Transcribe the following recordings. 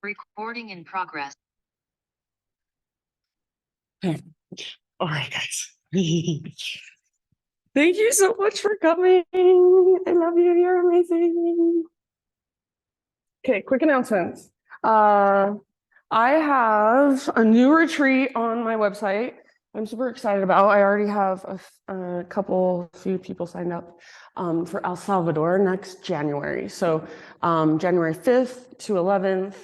Recording in progress. Okay. All right, guys. Thank you so much for coming. I love you. You're amazing. Okay, quick announcements. I have a new retreat on my website. I'm super excited about. I already have a few people signed up for El Salvador next January. So January 5th to 11th.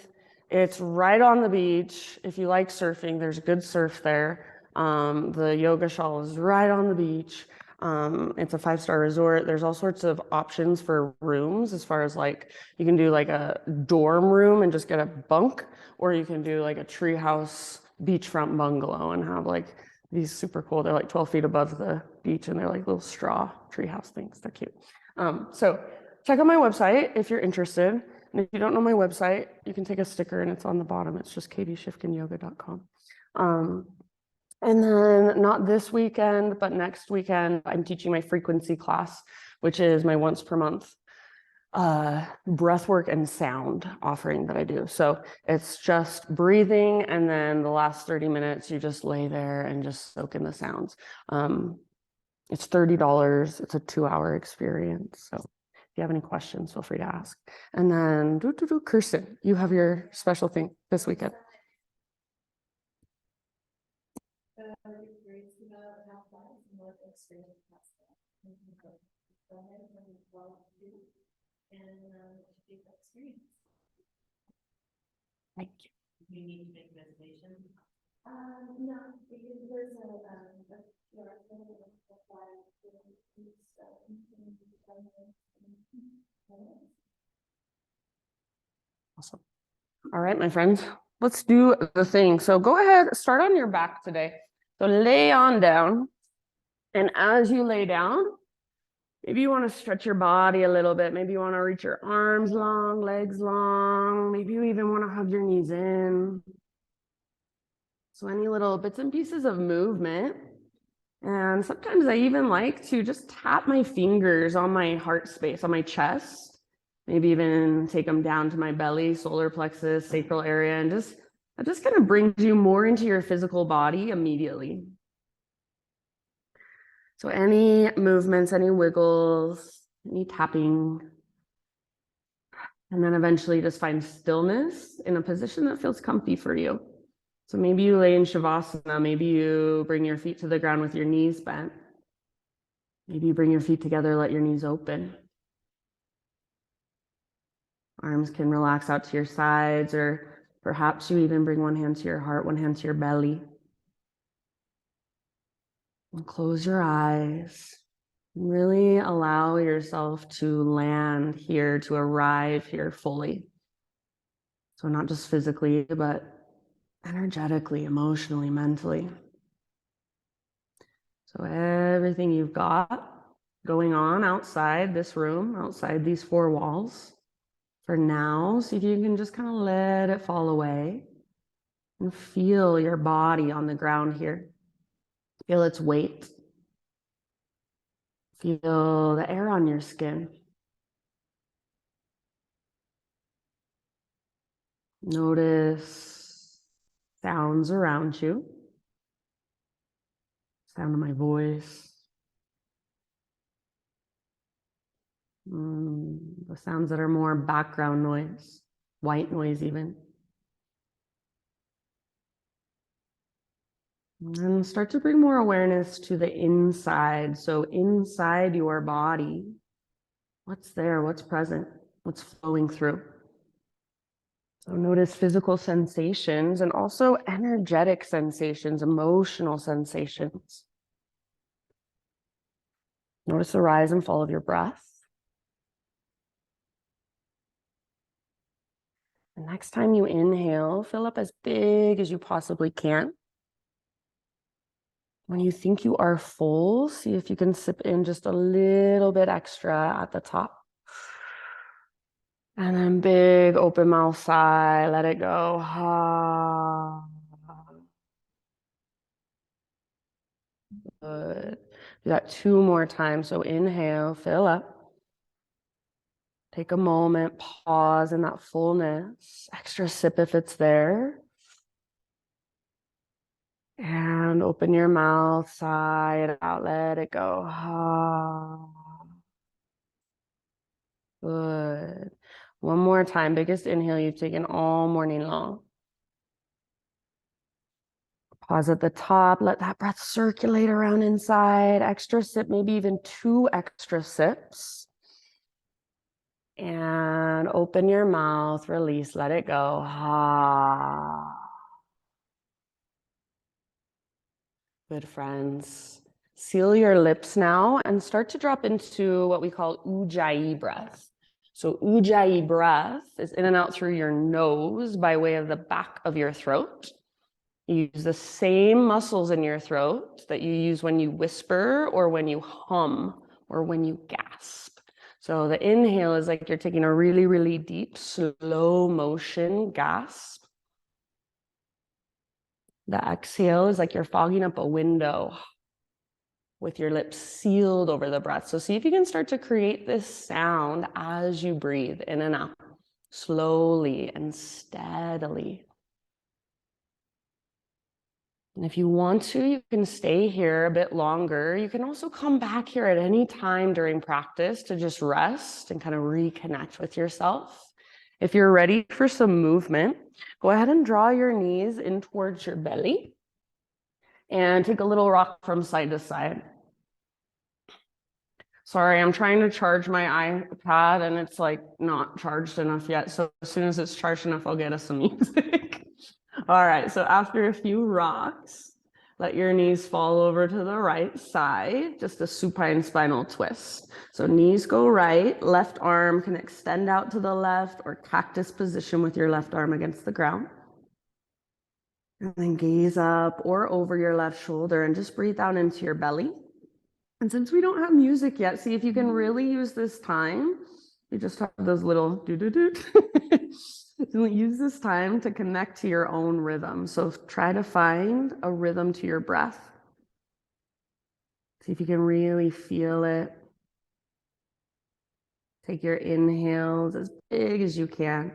It's right on the beach. If you like surfing, there's good surf there. The yoga shawl is right on the beach. It's a 5-star resort. There's all sorts of options for rooms as far as like you can do like a dorm room and just get a bunk, or you can do like a treehouse beachfront bungalow and have like these super cool. They're like 12 feet above the beach and they're like little straw treehouse things. They're cute. So check out my website if you're interested. And if you don't know my website, you can take a sticker and it's on the bottom. It's just katieshifkinyoga.com. And then not this weekend, but next weekend, I'm teaching my frequency class, which is my once per month breathwork and sound offering that I do. So it's just breathing, and then the last 30 minutes, you just lay there and just soak in the sounds. It's $30. It's a 2-hour experience. So if you have any questions, feel free to ask. And then, Kirsten, you have your special thing this weekend. Thank you. You need to make a reservation? No, because there's Awesome. All right, my friends, let's do the thing. So go ahead, start on your back today. So lay on down. And as you lay down, maybe you want to stretch your body a little bit. Maybe you want to reach your arms long, legs long. Maybe you even want to hug your knees in. So any little bits and pieces of movement. And sometimes I even like to just tap my fingers on my heart space, on my chest. Maybe even take them down to my belly, solar plexus, sacral area, and that just kind of brings you more into your physical body immediately. So any movements, any wiggles, any tapping, and then eventually just find stillness in a position that feels comfy for you. So maybe you lay in Shavasana, maybe you bring your feet to the ground with your knees bent. Maybe you bring your feet together, let your knees open. Arms can relax out to your sides, or perhaps you even bring one hand to your heart, one hand to your belly. And close your eyes. Really allow yourself to land here, to arrive here fully. So not just physically, but energetically, emotionally, mentally. So everything you've got going on outside this room, outside these 4 walls, for now, see if you can just kind of let it fall away and feel your body on the ground here. Feel its weight. Feel the air on your skin. Notice sounds around you. Sound of my voice. The sounds that are more background noise, white noise even. And start to bring more awareness to the inside. So inside your body, what's there? What's present? What's flowing through? So notice physical sensations and also energetic sensations, emotional sensations. Notice the rise and fall of your breath. The next time you inhale, fill up as big as you possibly can. When you think you are full, see if you can sip in just a little bit extra at the top. And then big open mouth sigh, let it go. Good. Do that 2 more times. So inhale, fill up. Take a moment, pause in that fullness, extra sip if it's there. And open your mouth, sigh it out, let it go. Ah. Good. One more time, biggest inhale you've taken all morning long. Pause at the top, let that breath circulate around inside. Extra sip, maybe even 2 extra sips. And open your mouth, release, let it go. Ah. Good, friends. Seal your lips now and start to drop into what we call Ujjayi breath. So Ujjayi breath is in and out through your nose by way of the back of your throat. You use the same muscles in your throat that you use when you whisper or when you hum or when you gasp. So the inhale is like you're taking a really, really deep, slow motion gasp. The exhale is like you're fogging up a window with your lips sealed over the breath. So see if you can start to create this sound as you breathe in and out, slowly and steadily. And if you want to, you can stay here a bit longer. You can also come back here at any time during practice to just rest and kind of reconnect with yourself. If you're ready for some movement, go ahead and draw your knees in towards your belly and take a little rock from side to side. Sorry, I'm trying to charge my iPad and it's like not charged enough yet. So as soon as it's charged enough, I'll get us some music. All right, so after a few rocks, let your knees fall over to the right side, just a supine spinal twist. So knees go right, left arm can extend out to the left or cactus position with your left arm against the ground. And then gaze up or over your left shoulder and just breathe down into your belly. And since we don't have music yet, see if you can really use this time. You just have those little do-do-do. Use this time to connect to your own rhythm. So try to find a rhythm to your breath. See if you can really feel it. Take your inhales as big as you can,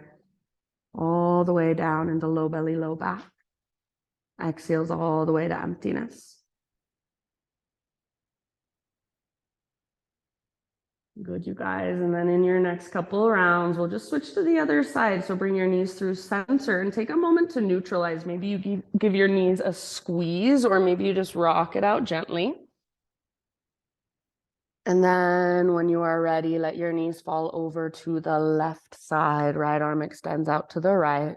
all the way down into low belly, low back. Exhales all the way to emptiness. Good, you guys. And then in your next couple of rounds, we'll just switch to the other side. So bring your knees through center and take a moment to neutralize. Maybe you give your knees a squeeze, or maybe you just rock it out gently. And then when you are ready, let your knees fall over to the left side. Right arm extends out to the right.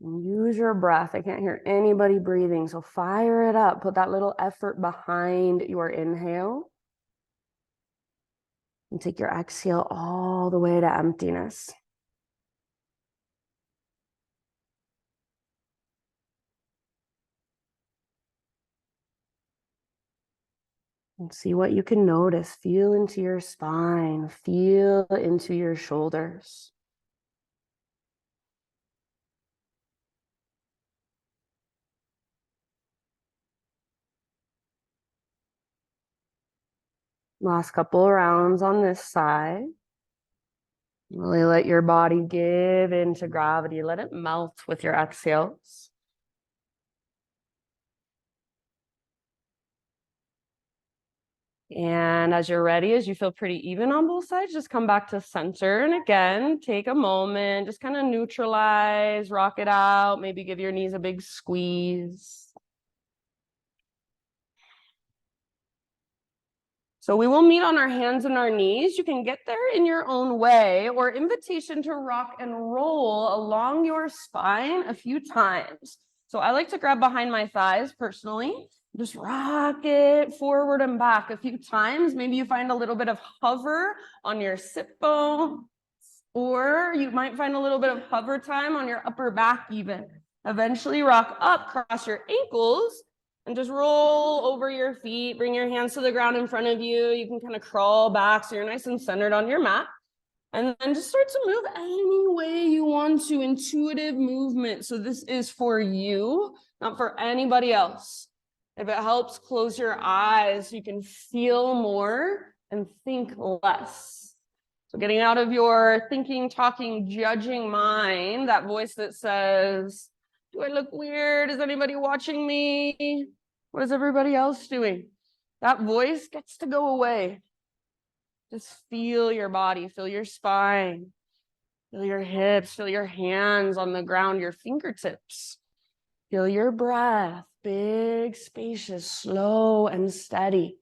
Use your breath. I can't hear anybody breathing, so fire it up. Put that little effort behind your inhale. And take your exhale all the way to emptiness. And see what you can notice. Feel into your spine. Feel into your shoulders. Last couple of rounds on this side. Really let your body give into gravity. Let it melt with your exhales. And as you're ready, as you feel pretty even on both sides, just come back to center. And again, take a moment, just kind of neutralize, rock it out, maybe give your knees a big squeeze. So we will meet on our hands and our knees. You can get there in your own way, or invitation to rock and roll along your spine a few times. So I like to grab behind my thighs personally. Just rock it forward and back a few times. Maybe you find a little bit of hover on your sit bone, or you might find a little bit of hover time on your upper back even. Eventually rock up, cross your ankles, and just roll over your feet. Bring your hands to the ground in front of you. You can kind of crawl back so you're nice and centered on your mat. And then just start to move any way you want to, intuitive movement. So this is for you, not for anybody else. If it helps, close your eyes so you can feel more and think less. So getting out of your thinking, talking, judging mind, that voice that says, do I look weird? Is anybody watching me? What is everybody else doing? That voice gets to go away. Just feel your body, feel your spine, feel your hips, feel your hands on the ground, your fingertips. Feel your breath, big, spacious, slow, and steady.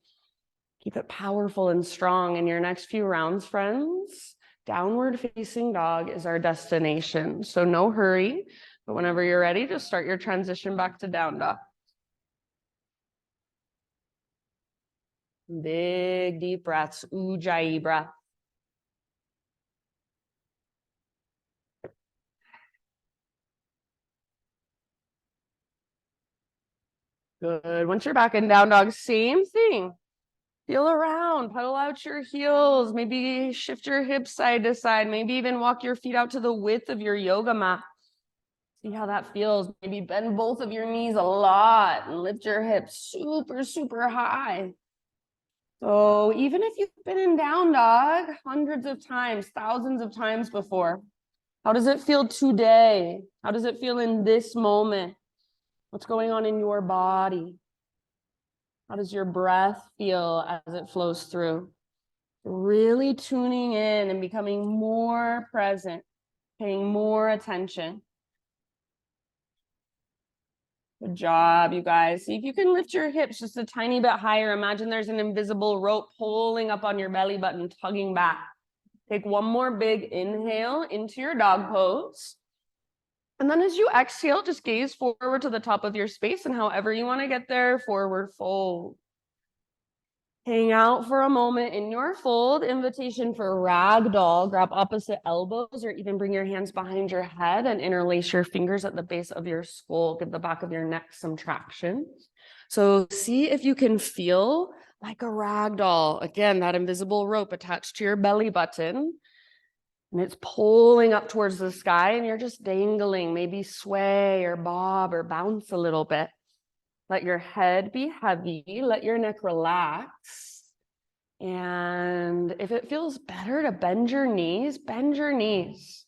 Keep it powerful and strong in your next few rounds, friends. Downward facing dog is our destination. So no hurry, but whenever you're ready, just start your transition back to down dog. Big, deep breaths, Ujjayi breath. Good. Once you're back in down dog, same thing. Feel around, pedal out your heels, maybe shift your hips side to side, maybe even walk your feet out to the width of your yoga mat. See how that feels. Maybe bend both of your knees a lot and lift your hips super, super high. So even if you've been in down dog hundreds of times, thousands of times before, how does it feel today? How does it feel in this moment? What's going on in your body? How does your breath feel as it flows through? Really tuning in and becoming more present, paying more attention. Good job, you guys. See if you can lift your hips just a tiny bit higher. Imagine there's an invisible rope pulling up on your belly button, tugging back. Take one more big inhale into your dog pose. And then as you exhale, just gaze forward to the top of your space, and however you want to get there, forward fold. Hang out for a moment in your fold. Invitation for ragdoll. Grab opposite elbows or even bring your hands behind your head and interlace your fingers at the base of your skull. Give the back of your neck some traction. So see if you can feel like a ragdoll. Again, that invisible rope attached to your belly button. And it's pulling up towards the sky and you're just dangling, maybe sway or bob or bounce a little bit. Let your head be heavy, let your neck relax. And if it feels better to bend your knees, bend your knees.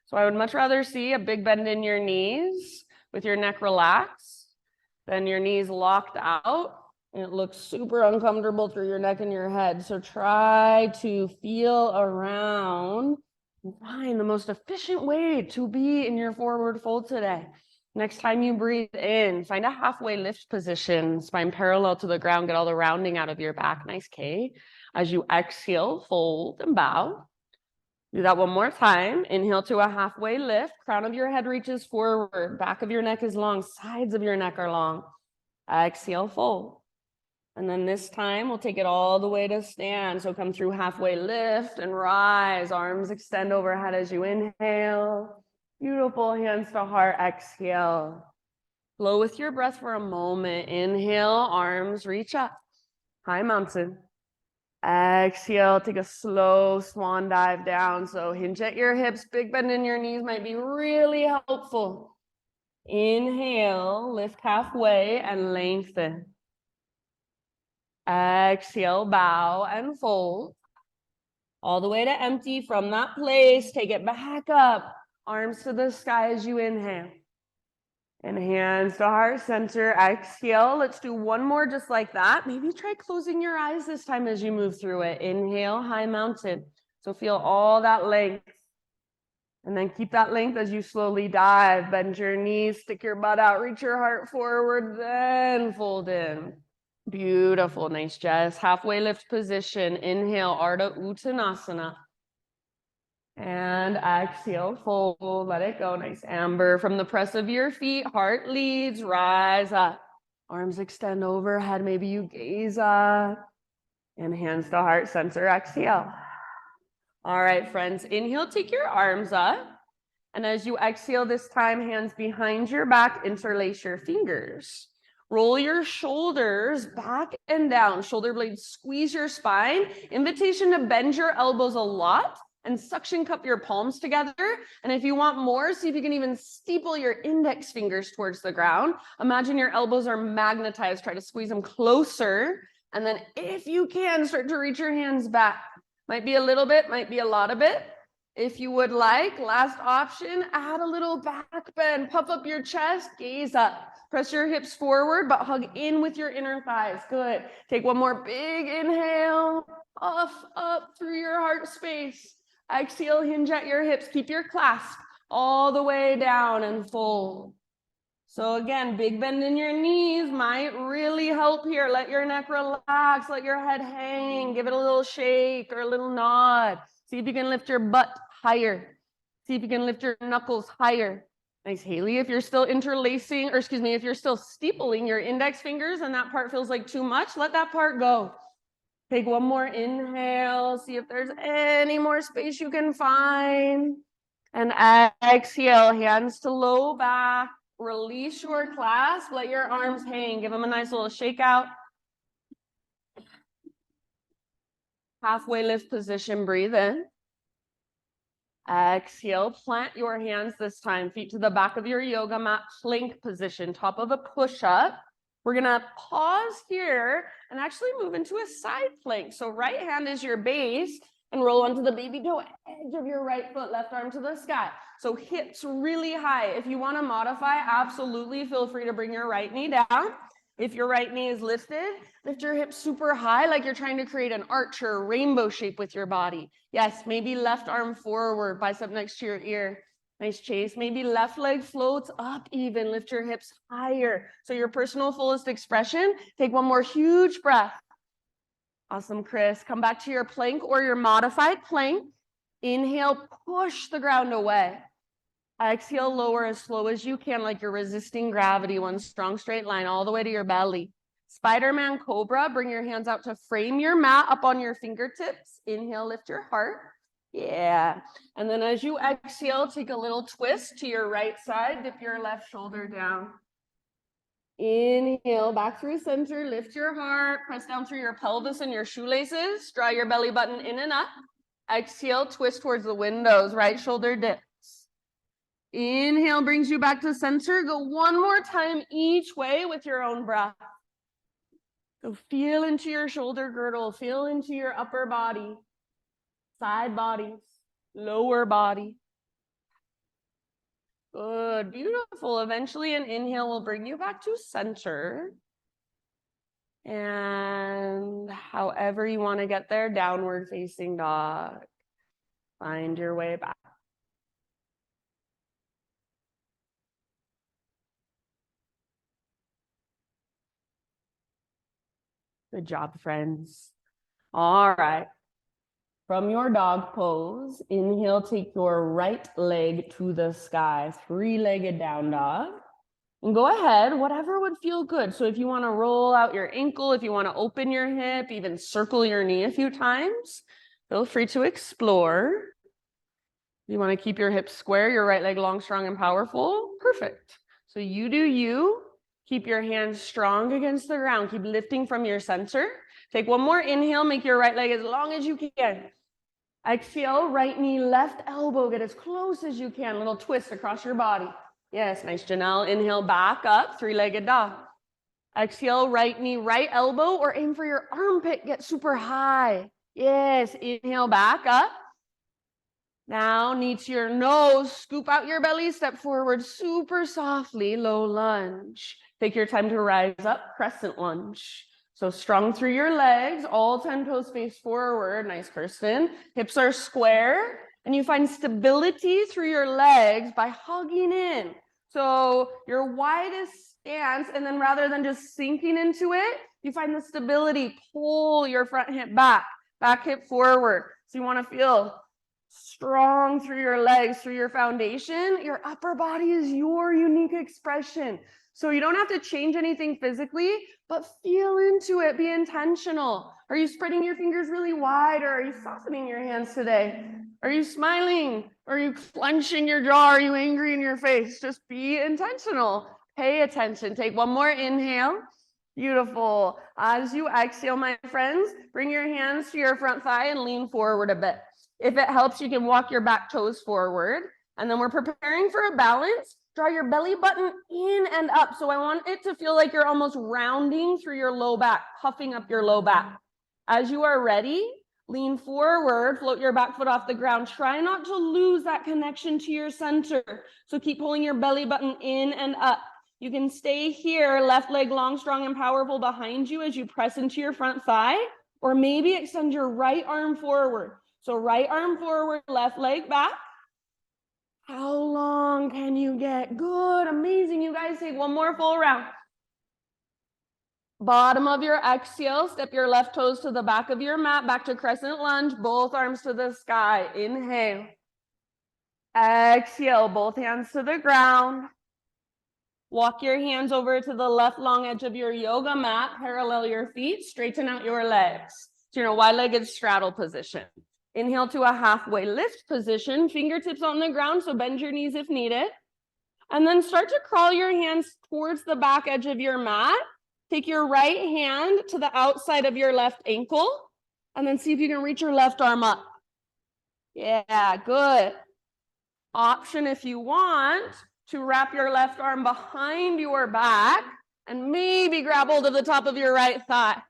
So I would much rather see a big bend in your knees with your neck relaxed than your knees locked out. And it looks super uncomfortable through your neck and your head. So try to feel around and find the most efficient way to be in your forward fold today. Next time you breathe in, find a halfway lift position, spine parallel to the ground, get all the rounding out of your back. Nice K. As you exhale, fold and bow. Do that one more time. Inhale to a halfway lift. Crown of your head reaches forward. Back of your neck is long. Sides of your neck are long. Exhale, fold. And then this time, we'll take it all the way to stand. So come through halfway lift and rise. Arms extend overhead as you inhale. Beautiful, hands to heart, exhale. Flow with your breath for a moment. Inhale, arms reach up. High mountain. Exhale, take a slow swan dive down. So hinge at your hips, big bend in your knees might be really helpful. Inhale, lift halfway and lengthen. Exhale, bow and fold. All the way to empty from that place. Take it back up. Arms to the sky as you inhale. And hands to heart center. Exhale. Let's do one more just like that. Maybe try closing your eyes this time as you move through it. Inhale, high mountain. So feel all that length. And then keep that length as you slowly dive. Bend your knees, stick your butt out, reach your heart forward, then fold in. Beautiful. Nice, Jess. Halfway lift position. Inhale, Ardha Uttanasana. And exhale, fold, let it go. Nice, Amber. From the press of your feet, heart leads, rise up. Arms extend overhead. Maybe you gaze up. And hands to heart center, exhale. All right, friends. Inhale, take your arms up. And as you exhale this time, hands behind your back, interlace your fingers. Roll your shoulders back and down. Shoulder blades squeeze your spine. Invitation to bend your elbows a lot and suction cup your palms together. And if you want more, see if you can even steeple your index fingers towards the ground. Imagine your elbows are magnetized. Try to squeeze them closer. And then if you can, start to reach your hands back. Might be a little bit, might be a lot of it. If you would like, last option, add a little back bend, puff up your chest, gaze up. Press your hips forward, but hug in with your inner thighs. Good. Take one more big inhale, puff up through your heart space. Exhale, hinge at your hips. Keep your clasp all the way down and fold. So again, big bend in your knees might really help here. Let your neck relax, let your head hang, give it a little shake or a little nod. See if you can lift your butt higher. See if you can lift your knuckles higher. Nice, Haley. If you're still interlacing, or excuse me, if you're still steepling your index fingers and that part feels like too much, let that part go. Take one more inhale. See if there's any more space you can find. And exhale, hands to low back. Release your clasp. Let your arms hang. Give them a nice little shake out. Halfway lift position, breathe in. Exhale, plant your hands this time, feet to the back of your yoga mat, plank position, top of a push-up. We're gonna pause here and actually move into a side plank. So right hand is your base and roll onto the baby toe edge of your right foot, left arm to the sky. So hips really high. If you wanna modify, absolutely feel free to bring your right knee down. If your right knee is lifted, lift your hips super high like you're trying to create an arch or a rainbow shape with your body. Yes, maybe left arm forward, bicep next to your ear. Nice, Chase. Maybe left leg floats up even. Lift your hips higher. So your personal fullest expression. Take one more huge breath. Awesome, Chris. Come back to your plank or your modified plank. Inhale, push the ground away. Exhale, lower as slow as you can, like you're resisting gravity. One strong straight line all the way to your belly. Spider-Man Cobra, bring your hands out to frame your mat up on your fingertips. Inhale, lift your heart. Yeah. And then as you exhale, take a little twist to your right side. Dip your left shoulder down. Inhale, back through center. Lift your heart. Press down through your pelvis and your shoelaces. Draw your belly button in and up. Exhale, twist towards the windows. Right shoulder dips. Inhale brings you back to center. Go one more time each way with your own breath. So feel into your shoulder girdle. Feel into your upper body. Side bodies. Lower body. Good. Beautiful. Eventually an inhale will bring you back to center. And however you want to get there, downward facing dog. Find your way back. Good job, friends. All right. From your dog pose, inhale, take your right leg to the sky, three-legged down dog. And go ahead, whatever would feel good. So if you want to roll out your ankle, if you want to open your hip, even circle your knee a few times, feel free to explore. You want to keep your hips square, your right leg long, strong, and powerful. Perfect. So you do you. Keep your hands strong against the ground. Keep lifting from your center. Take one more inhale. Make your right leg as long as you can. Exhale, right knee, left elbow. Get as close as you can. Little twist across your body. Yes, nice, Janelle. Inhale, back up, three-legged dog. Exhale, right knee, right elbow, or aim for your armpit. Get super high. Yes, inhale, back up. Now, knee to your nose, scoop out your belly, step forward super softly, low lunge. Take your time to rise up, crescent lunge. So strong through your legs, all 10 toes face forward. Nice, Kirsten. Hips are square, and you find stability through your legs by hugging in. So your widest stance, and then rather than just sinking into it, you find the stability, pull your front hip back hip forward. So you want to feel strong through your legs, through your foundation. Your upper body is your unique expression. So you don't have to change anything physically, but feel into it, be intentional. Are you spreading your fingers really wide, or are you softening your hands today? Are you smiling? Are you clenching your jaw? Are you angry in your face? Just be intentional. Pay attention. Take one more inhale. Beautiful. As you exhale, my friends, bring your hands to your front thigh and lean forward a bit. If it helps, you can walk your back toes forward. And then we're preparing for a balance. Draw your belly button in and up. So I want it to feel like you're almost rounding through your low back, puffing up your low back. As you are ready, lean forward, float your back foot off the ground. Try not to lose that connection to your center. So keep pulling your belly button in and up. You can stay here, left leg long, strong, and powerful behind you as you press into your front thigh, or maybe extend your right arm forward. So right arm forward, left leg back. How long can you get? Good, amazing. You guys take one more full round. Bottom of your exhale, step your left toes to the back of your mat, back to crescent lunge, both arms to the sky. Inhale. Exhale, both hands to the ground. Walk your hands over to the left long edge of your yoga mat, parallel your feet, straighten out your legs. So you're in a wide-legged straddle position. Inhale to a halfway lift position, fingertips on the ground, so bend your knees if needed. And then start to crawl your hands towards the back edge of your mat. Take your right hand to the outside of your left ankle, and then see if you can reach your left arm up. Yeah, good. Option if you want to wrap your left arm behind your back and maybe grab hold of the top of your right thigh.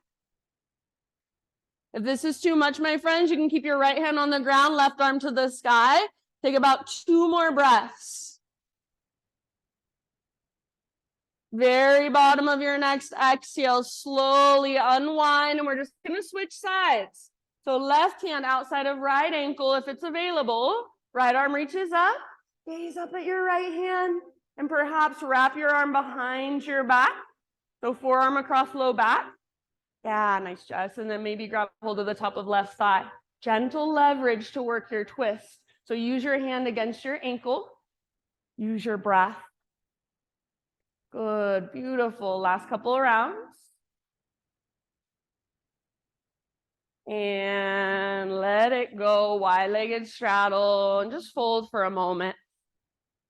If this is too much, my friends, you can keep your right hand on the ground, left arm to the sky. Take about 2 more breaths. Very bottom of your next exhale, slowly unwind, and we're just going to switch sides. So left hand outside of right ankle if it's available. Right arm reaches up. Gaze up at your right hand and perhaps wrap your arm behind your back. So forearm across low back. Yeah, nice, Jess. And then maybe grab hold of the top of left thigh. Gentle leverage to work your twist. So use your hand against your ankle. Use your breath. Good, beautiful. Last couple of rounds. And let it go. Wide-legged straddle and just fold for a moment.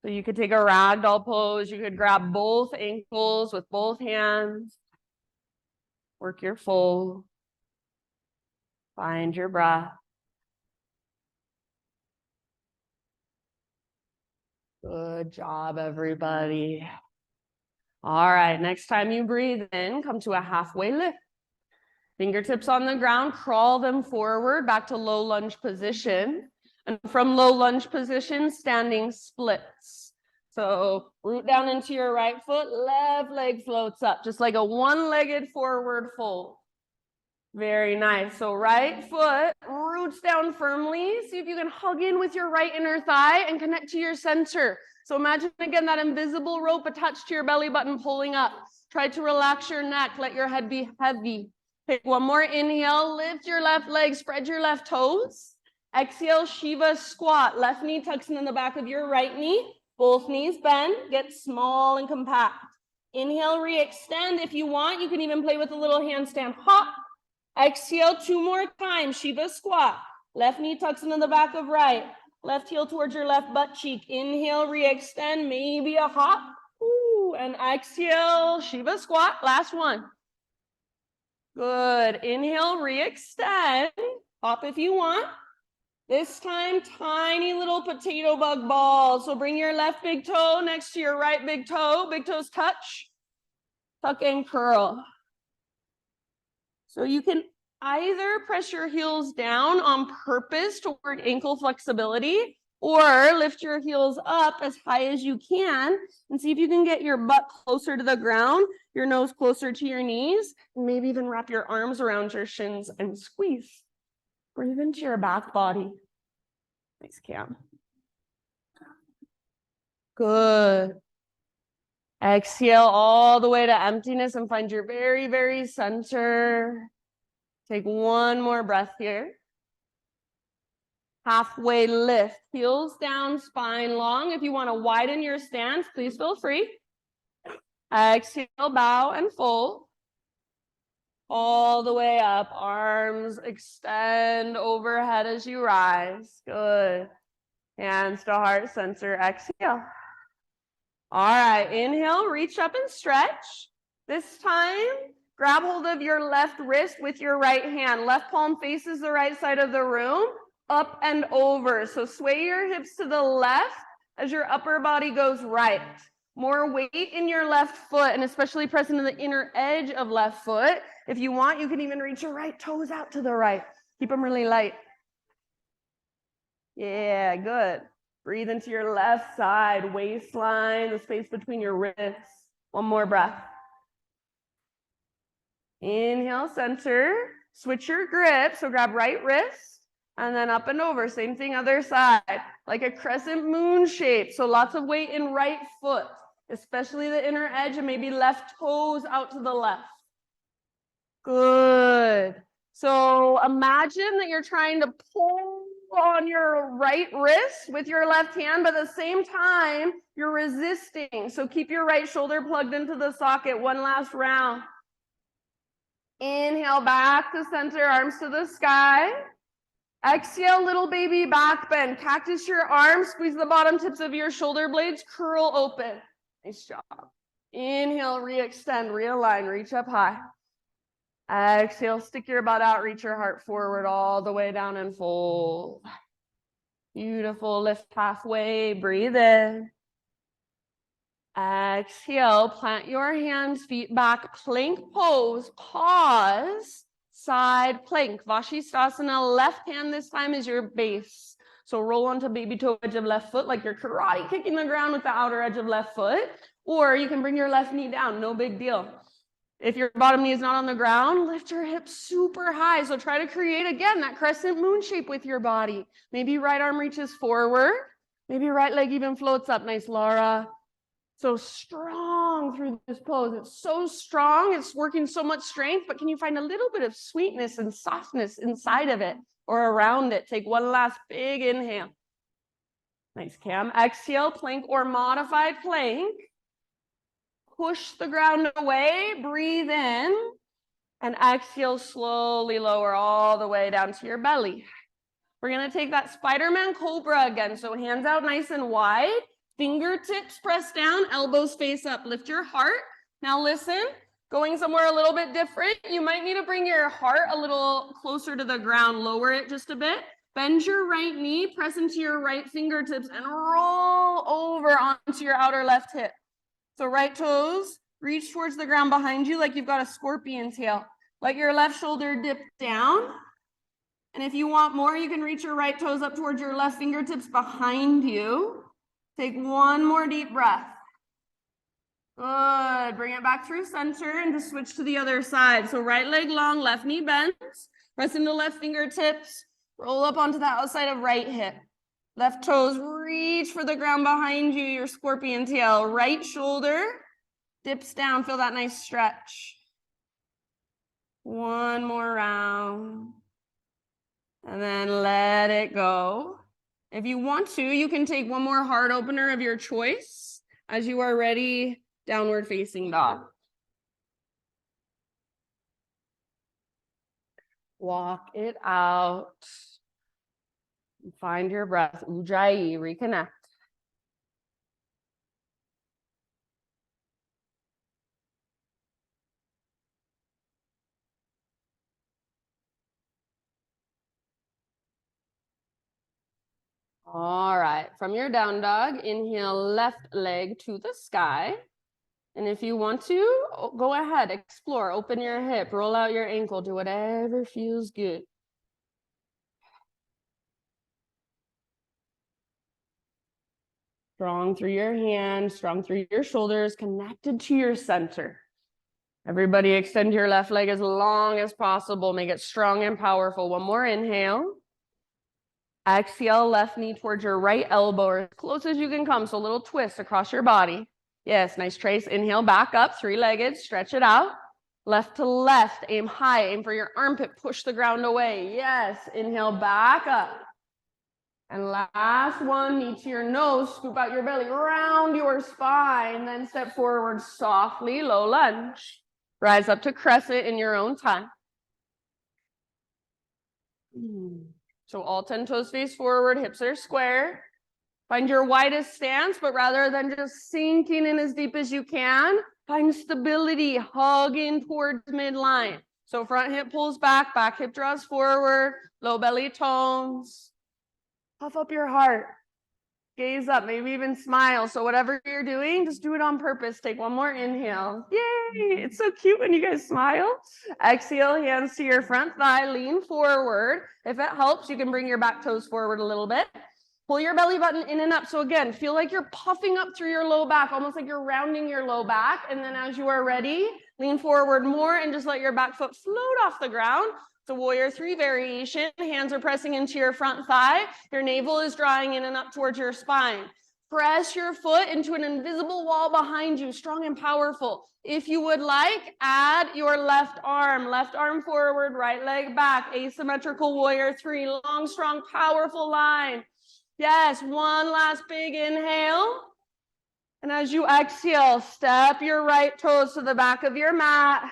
So you could take a ragdoll pose. You could grab both ankles with both hands. Work your fold. Find your breath. Good job, everybody. All right, next time you breathe in, come to a halfway lift. Fingertips on the ground, crawl them forward back to low lunge position. And from low lunge position, standing splits. So root down into your right foot, left leg floats up, just like a one-legged forward fold. Very nice. So right foot roots down firmly. See if you can hug in with your right inner thigh and connect to your center. So imagine again that invisible rope attached to your belly button pulling up. Try to relax your neck. Let your head be heavy. Take one more inhale. Lift your left leg. Spread your left toes. Exhale, Shiva squat. Left knee tucks in the back of your right knee. Both knees bend. Get small and compact. Inhale, re-extend. If you want, you can even play with a little handstand hop. Exhale 2 more times. Shiva squat. Left knee tucks into the back of right. Left heel towards your left butt cheek. Inhale, re-extend. Maybe a hop. Ooh, and exhale, Shiva squat. Last one. Good. Inhale, re-extend. Hop if you want. This time, tiny little potato bug balls. So bring your left big toe next to your right big toe. Big toes touch. Tuck and curl. So you can either press your heels down on purpose to work ankle flexibility, or lift your heels up as high as you can and see if you can get your butt closer to the ground, your nose closer to your knees, and maybe even wrap your arms around your shins and squeeze. Breathe into your back body. Nice, Cam. Good. Exhale all the way to emptiness and find your very, very center. Take one more breath here. Halfway lift, heels down, spine long. If you want to widen your stance, please feel free. Exhale, bow and fold. All the way up, arms extend overhead as you rise. Good. Hands to heart center, exhale. All right, inhale, reach up and stretch. This time, Grab hold of your left wrist with your right hand. Left palm faces the right side of the room, up and over. So sway your hips to the left as your upper body goes right. More weight in your left foot, and especially press into the inner edge of left foot. If you want, you can even reach your right toes out to the right. Keep them really light. Yeah, good. Breathe into your left side, waistline, the space between your wrists. One more breath. Inhale, center. Switch your grip. So grab right wrist and then up and over. Same thing, other side. Like a crescent moon shape. So lots of weight in right foot, especially the inner edge and maybe left toes out to the left. Good. So imagine that you're trying to pull on your right wrist with your left hand, but at the same time, you're resisting. So keep your right shoulder plugged into the socket. One last round. Inhale, back to center, arms to the sky. Exhale, little baby back bend. Cactus your arms, squeeze the bottom tips of your shoulder blades, curl open. Nice job. Inhale, re-extend, realign, reach up high. Exhale, stick your butt out, reach your heart forward all the way down and fold. Beautiful, lift halfway, breathe in. Exhale, plant your hands, feet back, plank pose, pause, side plank. Vashisthasana, left hand this time is your base. So roll onto baby toe edge of left foot like you're karate kicking the ground with the outer edge of left foot, or you can bring your left knee down, no big deal. If your bottom knee is not on the ground, lift your hips super high. So try to create, again, that crescent moon shape with your body. Maybe right arm reaches forward. Maybe right leg even floats up. Nice, Laura. So strong through this pose. It's so strong. It's working so much strength, but can you find a little bit of sweetness and softness inside of it or around it? Take one last big inhale. Nice, Cam. Exhale, plank or modified plank. Push the ground away, breathe in, and exhale, slowly lower all the way down to your belly. We're gonna take that Spider-Man Cobra again. So hands out nice and wide, fingertips press down, elbows face up, lift your heart. Now listen, going somewhere a little bit different. You might need to bring your heart a little closer to the ground, lower it just a bit. Bend your right knee, press into your right fingertips, and roll over onto your outer left hip. So right toes, reach towards the ground behind you like you've got a scorpion tail. Let your left shoulder dip down. And if you want more, you can reach your right toes up towards your left fingertips behind you. Take one more deep breath. Good. Bring it back through center and just switch to the other side. So right leg long, left knee bends. Press into left fingertips. Roll up onto the outside of right hip. Left toes, reach for the ground behind you, your scorpion tail. Right shoulder dips down, feel that nice stretch. One more round. And then let it go. If you want to, you can take one more heart opener of your choice. As you are ready, downward facing dog. Walk it out. Find your breath. Ujjayi, reconnect. All right, from your down dog, inhale left leg to the sky. And if you want to, go ahead, explore, open your hip, roll out your ankle, do whatever feels good. Strong through your hands, strong through your shoulders, connected to your center. Everybody extend your left leg as long as possible. Make it strong and powerful. One more inhale. Exhale, left knee towards your right elbow or as close as you can come. So a little twist across your body. Yes, nice trace. Inhale, back up, three-legged, stretch it out. Left to left, aim high, aim for your armpit, push the ground away. Yes, inhale, back up. And last one, knee to your nose, scoop out your belly, round your spine, then step forward softly, low lunge. Rise up to crescent in your own time. So all 10 toes face forward, hips are square. Find your widest stance, but rather than just sinking in as deep as you can, Find stability, hug in towards midline. So front hip pulls back, back hip draws forward, low belly tones. Puff up your heart. Gaze up, maybe even smile. So whatever you're doing, just do it on purpose. Take one more inhale. Yay! It's so cute when you guys smile. Exhale, hands to your front thigh, lean forward. If it helps, you can bring your back toes forward a little bit. Pull your belly button in and up. So again, feel like you're puffing up through your low back, almost like you're rounding your low back. And then as you are ready, lean forward more and just let your back foot float off the ground. It's a warrior 3 variation. Hands are pressing into your front thigh. Your navel is drawing in and up towards your spine. Press your foot into an invisible wall behind you, strong and powerful. If you would like, add your left arm forward, right leg back, asymmetrical warrior 3, long, strong, powerful line. Yes, one last big inhale. And as you exhale, step your right toes to the back of your mat.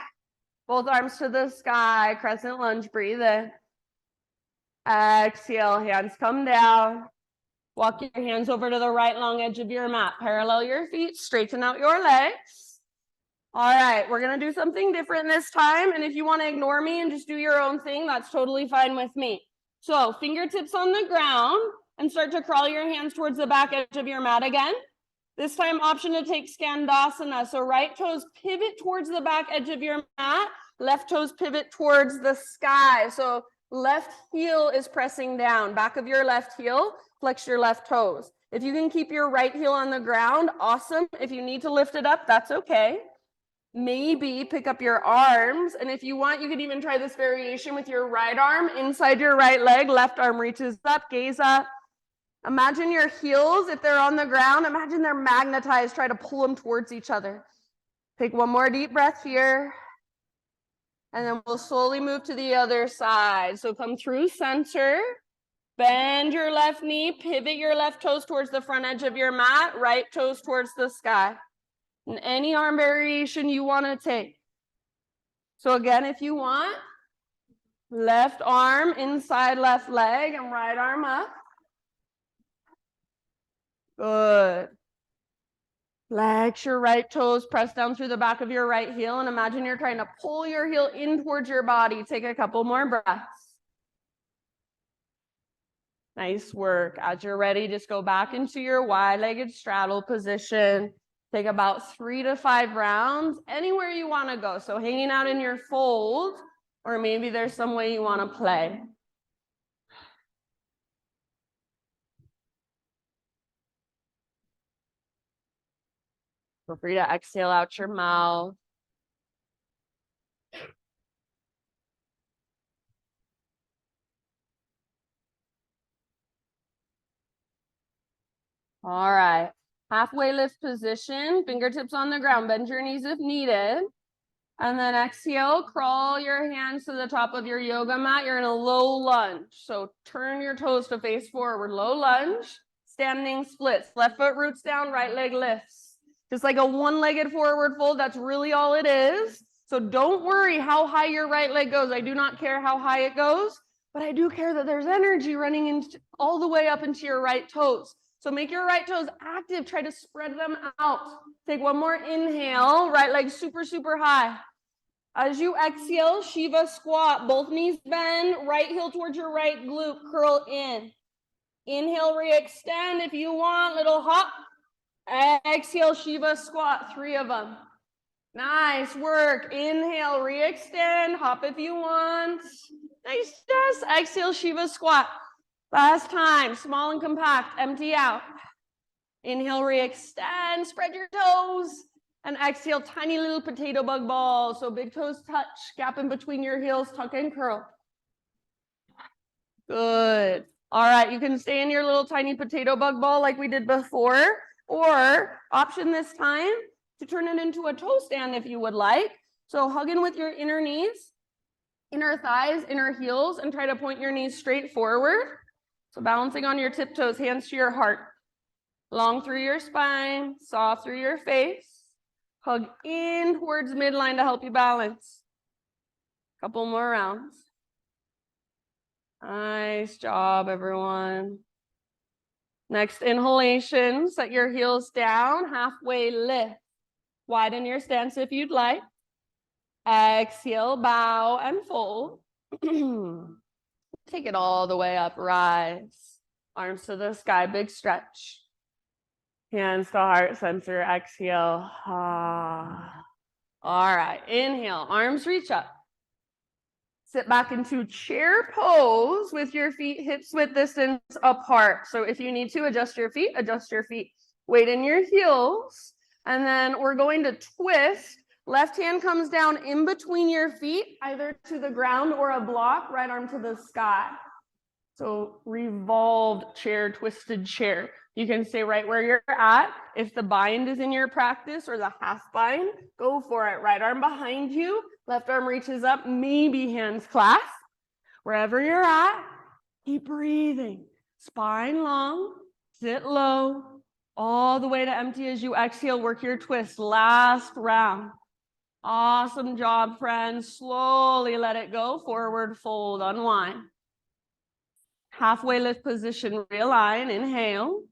Both arms to the sky, crescent lunge, breathe in. Exhale, hands come down. Walk your hands over to the right long edge of your mat. Parallel your feet, straighten out your legs. All right, we're gonna do something different this time. And if you wanna ignore me and just do your own thing, that's totally fine with me. So fingertips on the ground and start to crawl your hands towards the back edge of your mat again. This time, option to take Skandasana. So right toes pivot towards the back edge of your mat. Left toes pivot towards the sky. So left heel is pressing down. Back of your left heel, flex your left toes. If you can keep your right heel on the ground, awesome. If you need to lift it up, that's okay. Maybe pick up your arms. And if you want, you could even try this variation with your right arm inside your right leg. Left arm reaches up, gaze up. Imagine your heels, if they're on the ground, imagine they're magnetized. Try to pull them towards each other. Take one more deep breath here. And then we'll slowly move to the other side. So come through center. Bend your left knee. Pivot your left toes towards the front edge of your mat. Right toes towards the sky. And any arm variation you want to take. So again, if you want, left arm inside left leg and right arm up. Good. Flex your right toes, press down through the back of your right heel, and imagine you're trying to pull your heel in towards your body. Take a couple more breaths. Nice work. As you're ready, just go back into your wide-legged straddle position. Take about 3 to 5 rounds, anywhere you want to go. So hanging out in your fold, or maybe there's some way you want to play. Feel free to exhale out your mouth. All right. Halfway lift position, fingertips on the ground, bend your knees if needed. And then exhale, crawl your hands to the top of your yoga mat. You're in a low lunge. So turn your toes to face forward, low lunge, standing splits. Left foot roots down, right leg lifts. Just like a one-legged forward fold, that's really all it is. So don't worry how high your right leg goes. I do not care how high it goes, but I do care that there's energy running into all the way up into your right toes. So make your right toes active. Try to spread them out. Take one more inhale. Right leg super, super high. As you exhale, Shiva squat. Both knees bend. Right heel towards your right glute. Curl in. Inhale, re-extend if you want. Little hop. Exhale, Shiva squat. 3 of them. Nice work. Inhale, re-extend. Hop if you want. Nice. Yes. Exhale, Shiva squat. Last time, small and compact, empty out. Inhale, re-extend, spread your toes. And exhale, tiny little potato bug ball. So big toes touch, gap in between your heels, tuck and curl. Good. All right, you can stay in your little tiny potato bug ball like we did before. Or option this time to turn it into a toe stand if you would like. So hug in with your inner knees, inner thighs, inner heels, and try to point your knees straight forward. So balancing on your tiptoes, hands to your heart. Long through your spine, soft through your face. Hug in towards midline to help you balance. Couple more rounds. Nice job, everyone. Next inhalation, set your heels down, halfway lift. Widen your stance if you'd like. Exhale, bow and fold. Take it all the way up, rise. Arms to the sky, big stretch. Hands to heart center, exhale. Ah. All right, inhale, arms reach up. Sit back into chair pose with your feet hips width distance apart. So if you need to adjust your feet, adjust your feet. Weight in your heels. And then we're going to twist. Left hand comes down in between your feet, either to the ground or a block, right arm to the sky. So revolved chair, twisted chair. You can stay right where you're at. If the bind is in your practice or the half bind, go for it. Right arm behind you, left arm reaches up, maybe hands clasp. Wherever you're at, keep breathing. Spine long, sit low, all the way to empty as you exhale. Work your twist. Last round. Awesome job, friends. Slowly let it go. Forward fold, unwind. Halfway lift position, realign, inhale.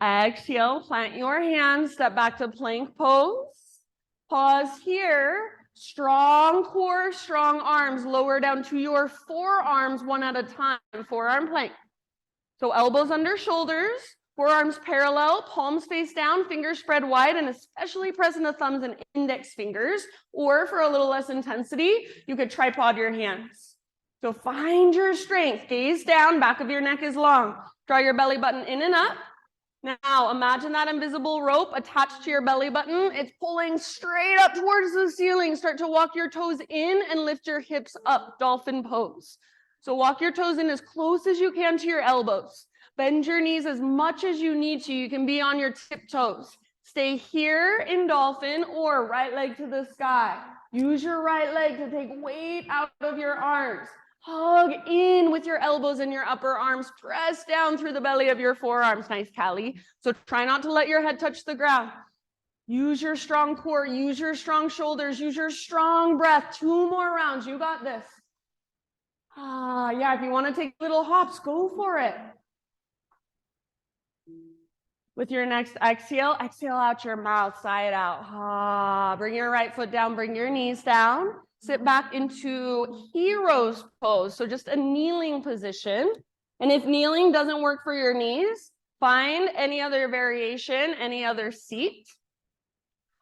Exhale, plant your hands, step back to plank pose. Pause here. Strong core, strong arms. Lower down to your forearms one at a time. Forearm plank. So elbows under shoulders, forearms parallel, palms face down, fingers spread wide, and especially pressing the thumbs and index fingers. Or for a little less intensity, you could tripod your hands. So find your strength. Gaze down, back of your neck is long. Draw your belly button in and up. Now imagine that invisible rope attached to your belly button. It's pulling straight up towards the ceiling. Start to walk your toes in and lift your hips up, dolphin pose. So walk your toes in as close as you can to your elbows. Bend your knees as much as you need to. You can be on your tiptoes. Stay here in dolphin or right leg to the sky. Use your right leg to take weight out of your arms. Hug in with your elbows and your upper arms. Press down through the belly of your forearms. Nice, Callie. So try not to let your head touch the ground. Use your strong core. Use your strong shoulders. Use your strong breath. 2 more rounds. You got this. Yeah, if you want to take little hops, go for it. With your next exhale, exhale out your mouth, sigh it out. Bring your right foot down, bring your knees down. Sit back into hero's pose. So just a kneeling position. And if kneeling doesn't work for your knees, find any other variation, any other seat.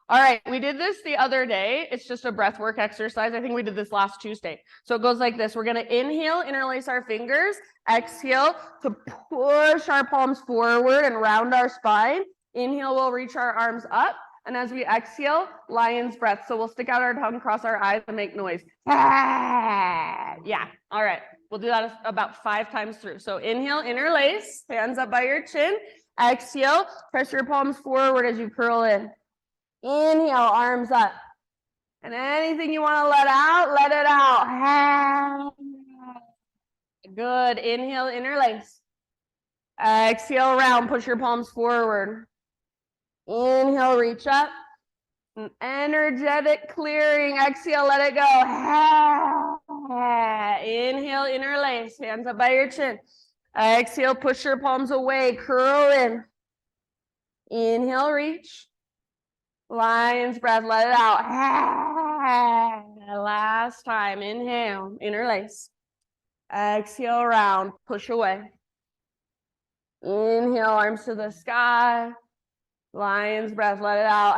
All right, we did this the other day. It's just a breath work exercise. I think we did this last Tuesday. So it goes like this. We're going to inhale, interlace our fingers. Exhale to push our palms forward and round our spine. Inhale, we'll reach our arms up. And as we exhale, lion's breath. So we'll stick out our tongue, cross our eyes, and make noise. Yeah. All right. We'll do that about 5 times through. So inhale, interlace, hands up by your chin. Exhale, press your palms forward as you curl in. Inhale, arms up. And anything you want to let out, let it out. Good. Inhale, interlace. Exhale, round. Push your palms forward. Inhale, reach up. Energetic clearing. Exhale, let it go. Inhale, interlace. Hands up by your chin. Exhale, push your palms away. Curl in. Inhale, reach. Lion's breath, let it out. Last time. Inhale, interlace. Exhale, round. Push away. Inhale, arms to the sky. Lion's breath, let it out.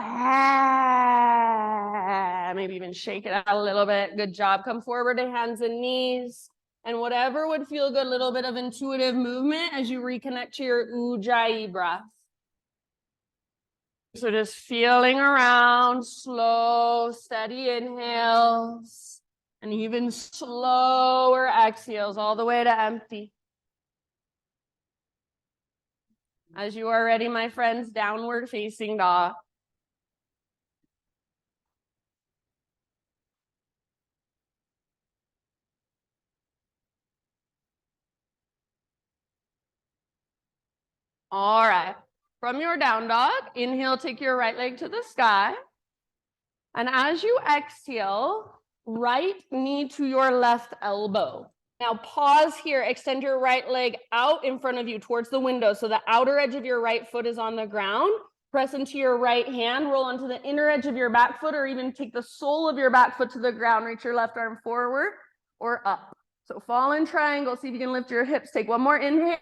Maybe even shake it out a little bit. Good job. Come forward to hands and knees. And whatever would feel good, a little bit of intuitive movement as you reconnect to your Ujjayi breath. So just feeling around, slow, steady inhales, and even slower exhales all the way to empty. As you are ready, my friends, downward facing dog. All right. From your down dog, inhale, take your right leg to the sky. And as you exhale, right knee to your left elbow. Now pause here, extend your right leg out in front of you towards the window so the outer edge of your right foot is on the ground. Press into your right hand, roll onto the inner edge of your back foot, or even take the sole of your back foot to the ground. Reach your left arm forward or up. So fall in triangle. See if you can lift your hips. Take one more inhale.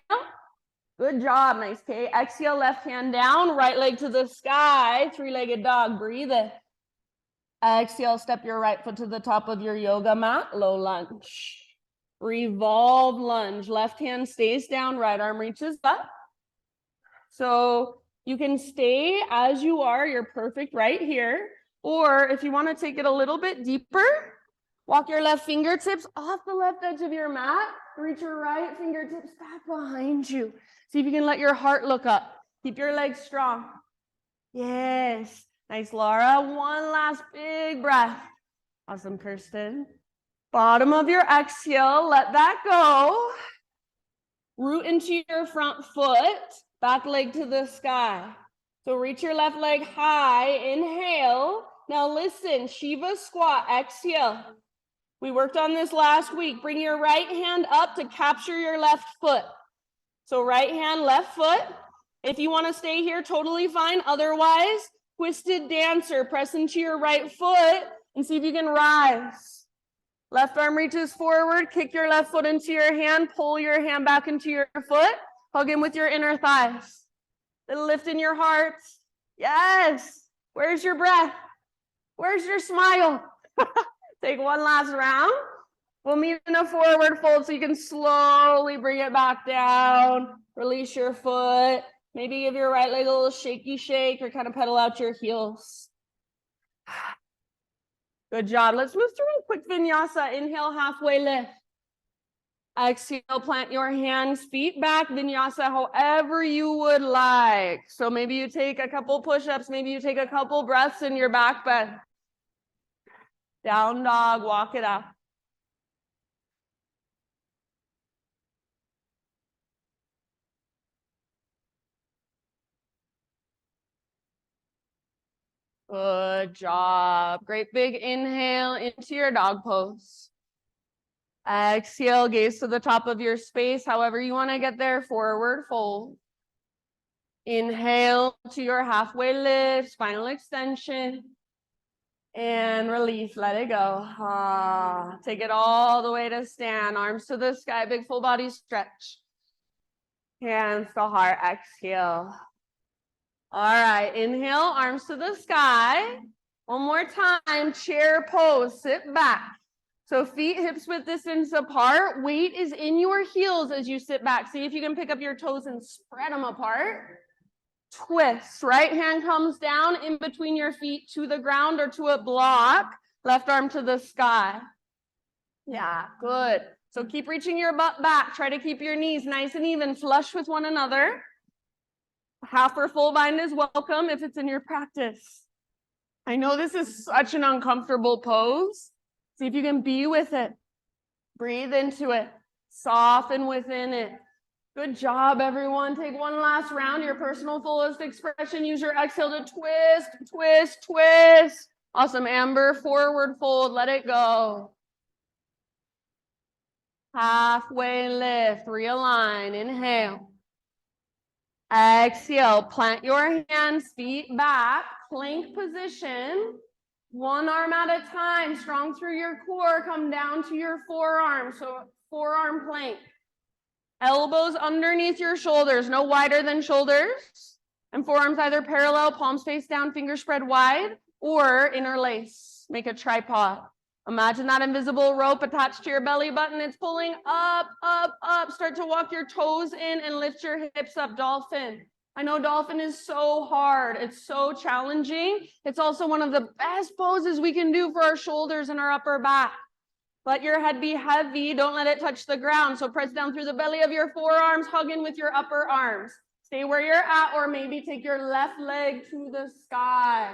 Good job. Nice. Okay. Exhale, left hand down, right leg to the sky. Three-legged dog. Breathe in. Exhale, step your right foot to the top of your yoga mat. Low lunge. Revolve lunge. Left hand stays down, right arm reaches up. So you can stay as you are. You're perfect right here. Or if you want to take it a little bit deeper, walk your left fingertips off the left edge of your mat. Reach your right fingertips back behind you. See if you can let your heart look up. Keep your legs strong. Yes. Nice, Laura. One last big breath. Awesome, Kirsten. Bottom of your exhale, let that go. Root into your front foot, back leg to the sky. So reach your left leg high, inhale. Now listen, Shiva squat, exhale. We worked on this last week. Bring your right hand up to capture your left foot. So right hand, left foot. If you want to stay here, totally fine. Otherwise, twisted dancer, press into your right foot and see if you can rise. Left arm reaches forward, kick your left foot into your hand, pull your hand back into your foot, hug in with your inner thighs. Little lift in your heart. Yes. Where's your breath? Where's your smile? Take one last round. We'll meet in a forward fold so you can slowly bring it back down. Release your foot. Maybe give your right leg a little shaky shake or kind of pedal out your heels. Good job. Let's move through a quick vinyasa. Inhale, halfway lift. Exhale, plant your hands, feet back, vinyasa however you would like. So maybe you take a couple push-ups, maybe you take a couple breaths in your back bend. Down dog, walk it up. Good job. Great big inhale into your dog pose. Exhale, gaze to the top of your space, however you want to get there, forward fold. Inhale to your halfway lift, spinal extension. And release, let it go. Take it all the way to stand, arms to the sky, big full body stretch. Hands to heart, exhale. All right, inhale, arms to the sky. One more time, chair pose, sit back. So feet hips width distance apart. Weight is in your heels as you sit back. See if you can pick up your toes and spread them apart. Twist. Right hand comes down in between your feet to the ground or to a block. Left arm to the sky. Yeah, good. So keep reaching your butt back. Try to keep your knees nice and even, flush with one another. Half or full bind is welcome if it's in your practice. I know this is such an uncomfortable pose. See if you can be with it. Breathe into it. Soften within it. Good job, everyone. Take one last round. Your personal fullest expression. Use your exhale to twist, twist, twist. Awesome, Amber. Forward fold. Let it go. Halfway lift. Realign. Inhale. Exhale. Plant your hands, feet back. Plank position. One arm at a time. Strong through your core. Come down to your forearm. So forearm plank. Elbows underneath your shoulders, no wider than shoulders. And forearms either parallel, palms face down, fingers spread wide, or interlace. Make a tripod. Imagine that invisible rope attached to your belly button. It's pulling up, up, up. Start to walk your toes in and lift your hips up, dolphin. I know dolphin is so hard. It's so challenging. It's also one of the best poses we can do for our shoulders and our upper back. Let your head be heavy. Don't let it touch the ground. So press down through the belly of your forearms, hug in with your upper arms. Stay where you're at, or maybe take your left leg to the sky.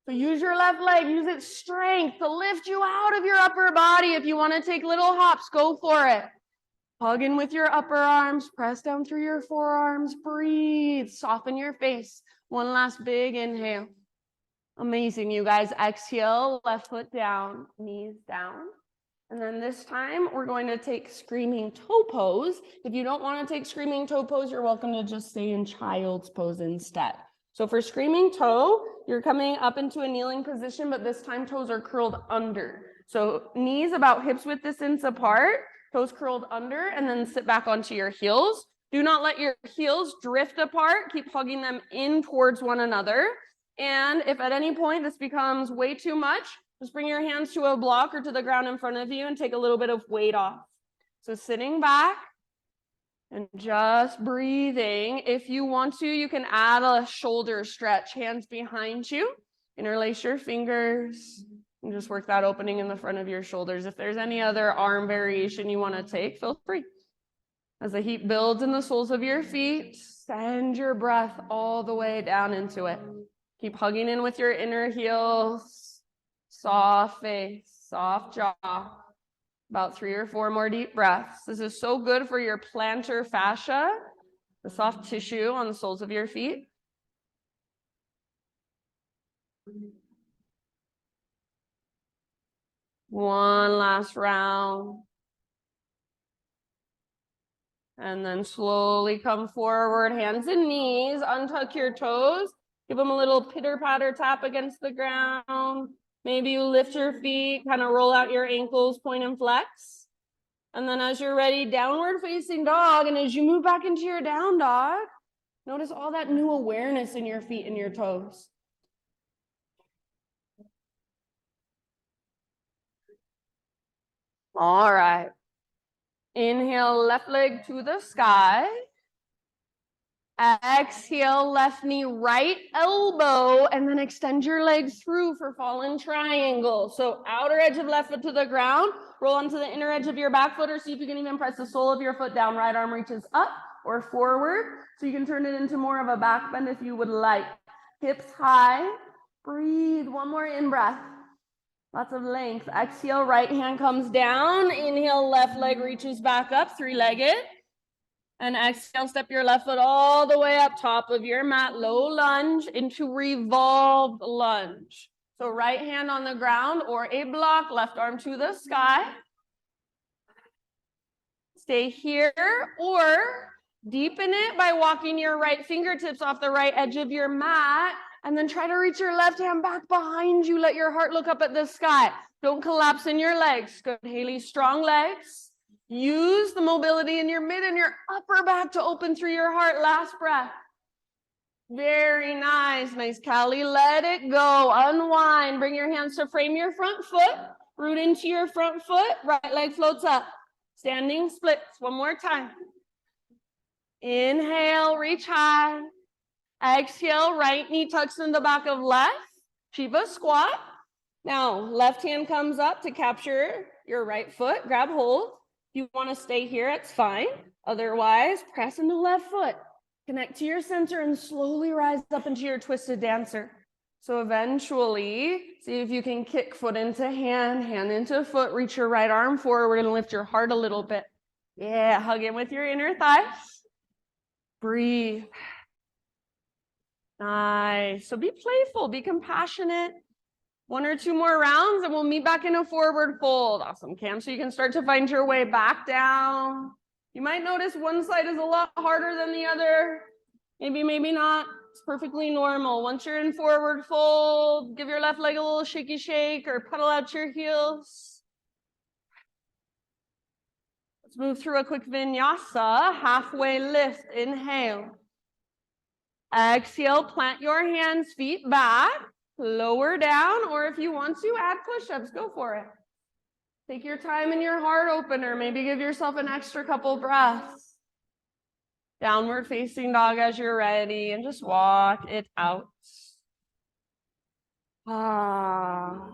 So use your left leg, use its strength to lift you out of your upper body. If you want to take little hops, go for it. Hug in with your upper arms, press down through your forearms, breathe, soften your face. One last big inhale. Amazing, you guys. Exhale, left foot down, knees down. And then this time we're going to take screaming toe pose. If you don't want to take screaming toe pose, you're welcome to just stay in child's pose instead. So for screaming toe, you're coming up into a kneeling position, but this time toes are curled under. So knees about hips width distance apart, toes curled under, and then sit back onto your heels. Do not let your heels drift apart. Keep hugging them in towards one another. And if at any point this becomes way too much, just bring your hands to a block or to the ground in front of you and take a little bit of weight off. So sitting back and just breathing. If you want to, you can add a shoulder stretch, hands behind you. Interlace your fingers and just work that opening in the front of your shoulders. If there's any other arm variation you want to take, feel free. As the heat builds in the soles of your feet, send your breath all the way down into it. Keep hugging in with your inner heels. Soft face, soft jaw. About 3 or 4 more deep breaths. This is so good for your plantar fascia, the soft tissue on the soles of your feet. One last round. And then slowly come forward, hands and knees, untuck your toes. Give them a little pitter-patter tap against the ground. Maybe you lift your feet, kind of roll out your ankles, point and flex. And then as you're ready, downward facing dog. And as you move back into your down dog, notice all that new awareness in your feet and your toes. All right. Inhale, left leg to the sky. Exhale, left knee, right elbow, and then extend your legs through for fallen triangle. So outer edge of left foot to the ground, roll onto the inner edge of your back foot, or see if you can even press the sole of your foot down. Right arm reaches up or forward, so you can turn it into more of a back bend if you would like. Hips high, breathe, one more in-breath. Lots of length. Exhale, right hand comes down. Inhale, left leg reaches back up, three-legged. And exhale, step your left foot all the way up top of your mat, low lunge into revolved lunge. So right hand on the ground or a block, left arm to the sky. Stay here or deepen it by walking your right fingertips off the right edge of your mat. And then try to reach your left hand back behind you. Let your heart look up at the sky. Don't collapse in your legs. Good, Haley, strong legs. Use the mobility in your mid and your upper back to open through your heart. Last breath. Very nice. Nice, Callie. Let it go. Unwind. Bring your hands to frame your front foot. Root into your front foot. Right leg floats up. Standing splits. One more time. Inhale, reach high. Exhale, right knee tucks in the back of left. Shiva squat. Now, left hand comes up to capture your right foot. Grab hold. If you want to stay here, it's fine. Otherwise, press into left foot. Connect to your center and slowly rise up into your twisted dancer. So eventually, see if you can kick foot into hand, hand into foot. Reach your right arm forward and lift your heart a little bit. Yeah, hug in with your inner thighs. Breathe. Nice. So be playful, be compassionate. 1 or 2 more rounds and we'll meet back in a forward fold. Awesome, Cam. So you can start to find your way back down. You might notice one side is a lot harder than the other. Maybe, maybe not. It's perfectly normal. Once you're in forward fold, give your left leg a little shaky shake or pedal out your heels. Let's move through a quick vinyasa. Halfway lift. Inhale. Exhale, plant your hands, feet back. Lower down, or if you want to, add push-ups. Go for it. Take your time in your heart opener. Maybe give yourself an extra couple breaths. Downward facing dog as you're ready, and just walk it out. Ah.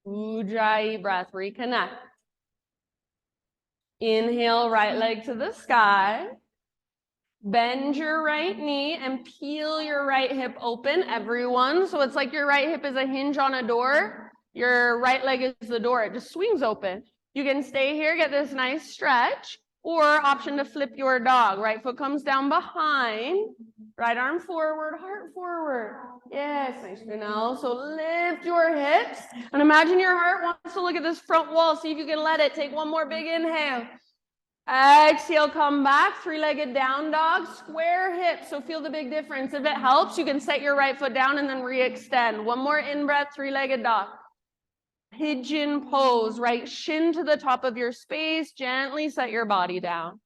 Ujjayi breath, reconnect. Inhale, right leg to the sky. Bend your right knee and peel your right hip open, everyone. So it's like your right hip is a hinge on a door. Your right leg is the door. It just swings open. You can stay here, get this nice stretch. Or option to flip your dog. Right foot comes down behind, right arm forward, heart forward. Yes, nice, Janelle. So lift your hips and imagine your heart wants to look at this front wall. See if you can let it. Take one more big inhale. Exhale, come back, three-legged down dog, square hips. So feel the big difference. If it helps, you can set your right foot down and then re-extend. One more in-breath, three-legged dog. Pigeon pose, right shin to the top of your space, gently set your body down.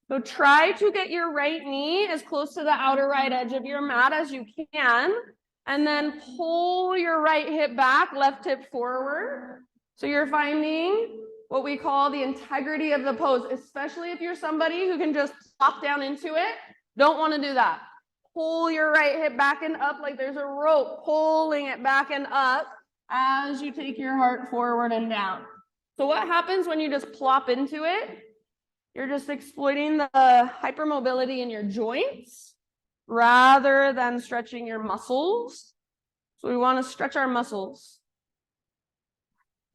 So try to get your right knee as close to the outer right edge of your mat as you can, and then pull your right hip back, left hip forward. So you're finding what we call the integrity of the pose, especially if you're somebody who can just pop down into it. Don't want to do that. Pull your right hip back and up like there's a rope, pulling it back and up as you take your heart forward and down. So what happens when you just plop into it? You're just exploiting the hypermobility in your joints rather than stretching your muscles. So we want to stretch our muscles.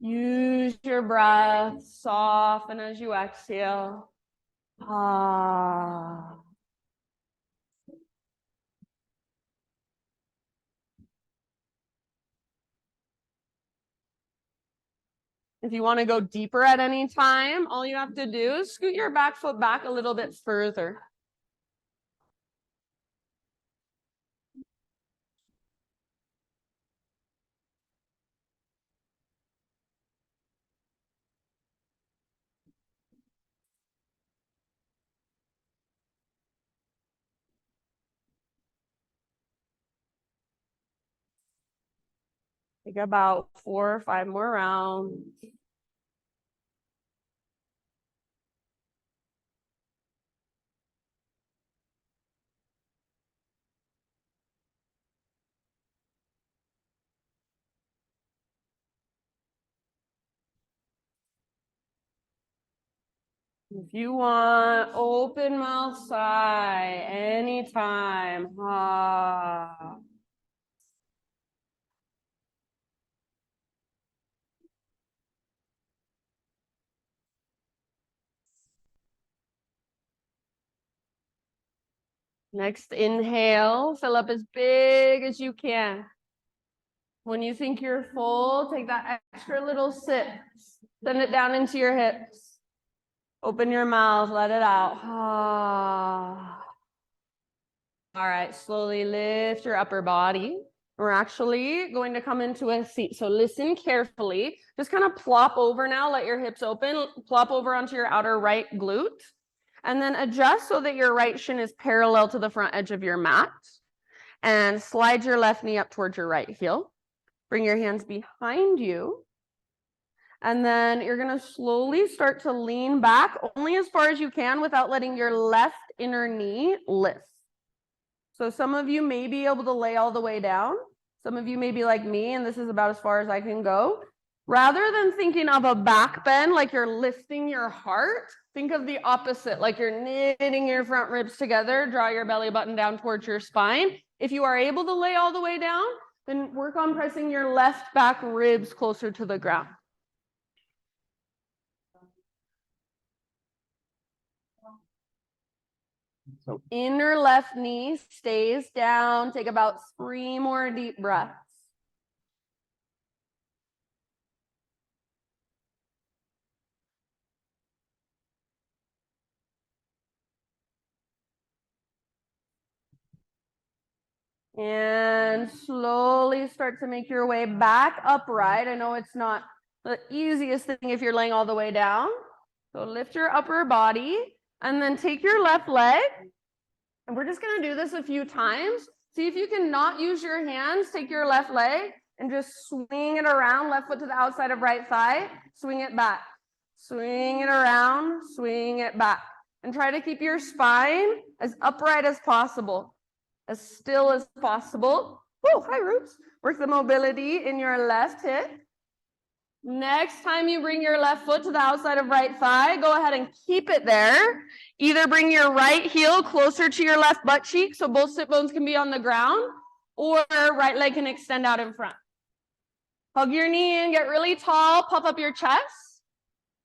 Use your breath, soften as you exhale. Ah. If you want to go deeper at any time, all you have to do is scoot your back foot back a little bit further. Take about 4 or 5 more rounds. If you want, open mouth sigh anytime. Ah. Next inhale, fill up as big as you can. When you think you're full, take that extra little sip. Send it down into your hips. Open your mouth, let it out. Ah. All right, slowly lift your upper body. We're actually going to come into a seat. So listen carefully. Just kind of plop over now, let your hips open, plop over onto your outer right glute. And then adjust so that your right shin is parallel to the front edge of your mat. And slide your left knee up towards your right heel. Bring your hands behind you. And then you're going to slowly start to lean back only as far as you can without letting your left inner knee lift. So some of you may be able to lay all the way down. Some of you may be like me, and this is about as far as I can go. Rather than thinking of a back bend like you're lifting your heart, think of the opposite, like you're knitting your front ribs together. Draw your belly button down towards your spine. If you are able to lay all the way down, then work on pressing your left back ribs closer to the ground. So inner left knee stays down. Take about 3 more deep breaths. And slowly start to make your way back upright. I know it's not the easiest thing if you're laying all the way down. So lift your upper body and then take your left leg. And we're just going to do this a few times. See if you can not use your hands. Take your left leg and just swing it around, left foot to the outside of right thigh. Swing it back. Swing it around, swing it back. And try to keep your spine as upright as possible. As still as possible. Whoa, hi Roots. Work the mobility in your left hip. Next time you bring your left foot to the outside of right thigh, go ahead and keep it there. Either bring your right heel closer to your left butt cheek so both sit bones can be on the ground, or right leg can extend out in front. Hug your knee in, get really tall, puff up your chest.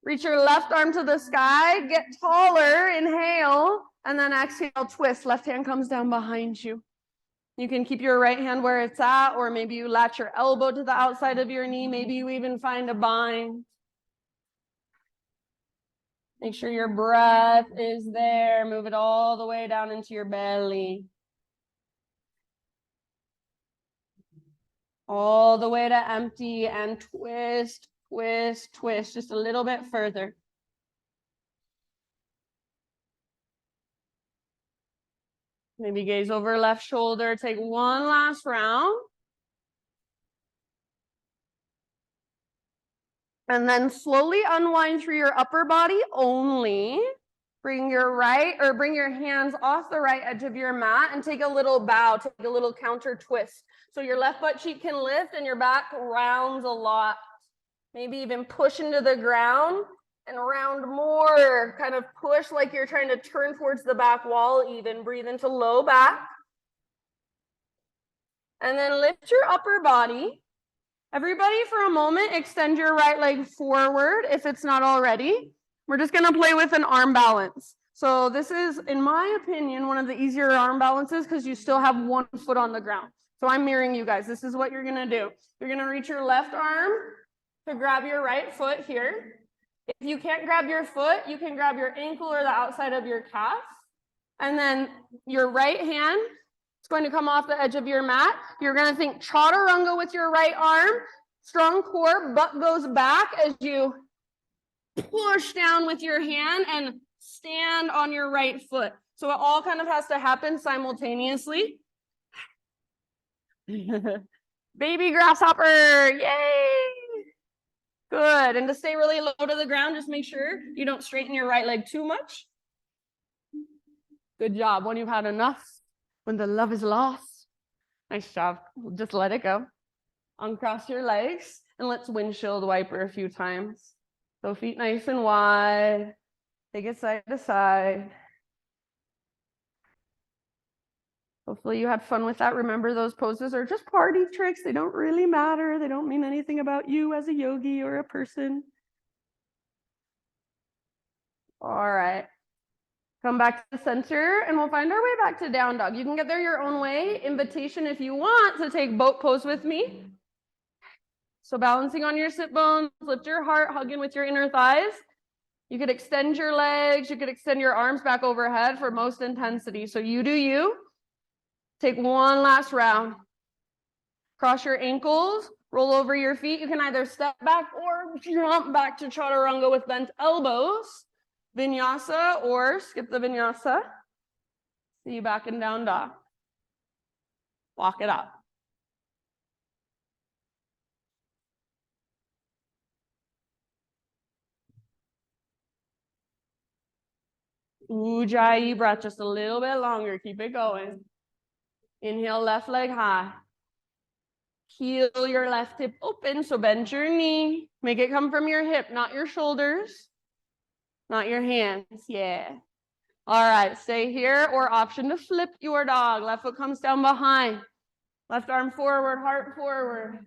Reach your left arm to the sky, get taller, inhale, and then exhale, twist. Left hand comes down behind you. You can keep your right hand where it's at, or maybe you latch your elbow to the outside of your knee. Maybe you even find a bind. Make sure your breath is there. Move it all the way down into your belly. All the way to empty and twist, twist, twist, just a little bit further. Maybe gaze over left shoulder. Take one last round. And then slowly unwind through your upper body only. Bring your hands off the right edge of your mat and take a little bow, take a little counter twist. So your left butt cheek can lift and your back rounds a lot. Maybe even push into the ground and round more. Kind of push like you're trying to turn towards the back wall even. Breathe into low back. And then lift your upper body. Everybody, for a moment, extend your right leg forward if it's not already. We're just going to play with an arm balance. So this is, in my opinion, one of the easier arm balances because you still have one foot on the ground. So I'm mirroring you guys. This is what you're going to do. You're going to reach your left arm to grab your right foot here. If you can't grab your foot, you can grab your ankle or the outside of your calf. And then your right hand is going to come off the edge of your mat. You're going to think chaturanga with your right arm. Strong core, butt goes back as you push down with your hand and stand on your right foot. So it all kind of has to happen simultaneously. Baby grasshopper, yay! Good, and to stay really low to the ground, just make sure you don't straighten your right leg too much. Good job. When you've had enough, when the love is lost, nice job. Just let it go. Uncross your legs, and let's windshield wiper a few times. So feet nice and wide. Take it side to side. Hopefully you had fun with that. Remember, those poses are just party tricks. They don't really matter. They don't mean anything about you as a yogi or a person. All right. Come back to the center, and we'll find our way back to down dog. You can get there your own way. Invitation if you want to take boat pose with me. So balancing on your sit bones, lift your heart, hug in with your inner thighs. You could extend your legs. You could extend your arms back overhead for most intensity. So you do you. Take one last round. Cross your ankles, roll over your feet. You can either step back or jump back to chaturanga with bent elbows. Vinyasa or skip the vinyasa. See you back in down dog. Walk it up. Ujjayi breath, just a little bit longer. Keep it going. Inhale, left leg high. Heel your left hip open, so bend your knee. Make it come from your hip, not your shoulders, not your hands. Yeah. All right, stay here, or option to flip your dog. Left foot comes down behind. Left arm forward, heart forward.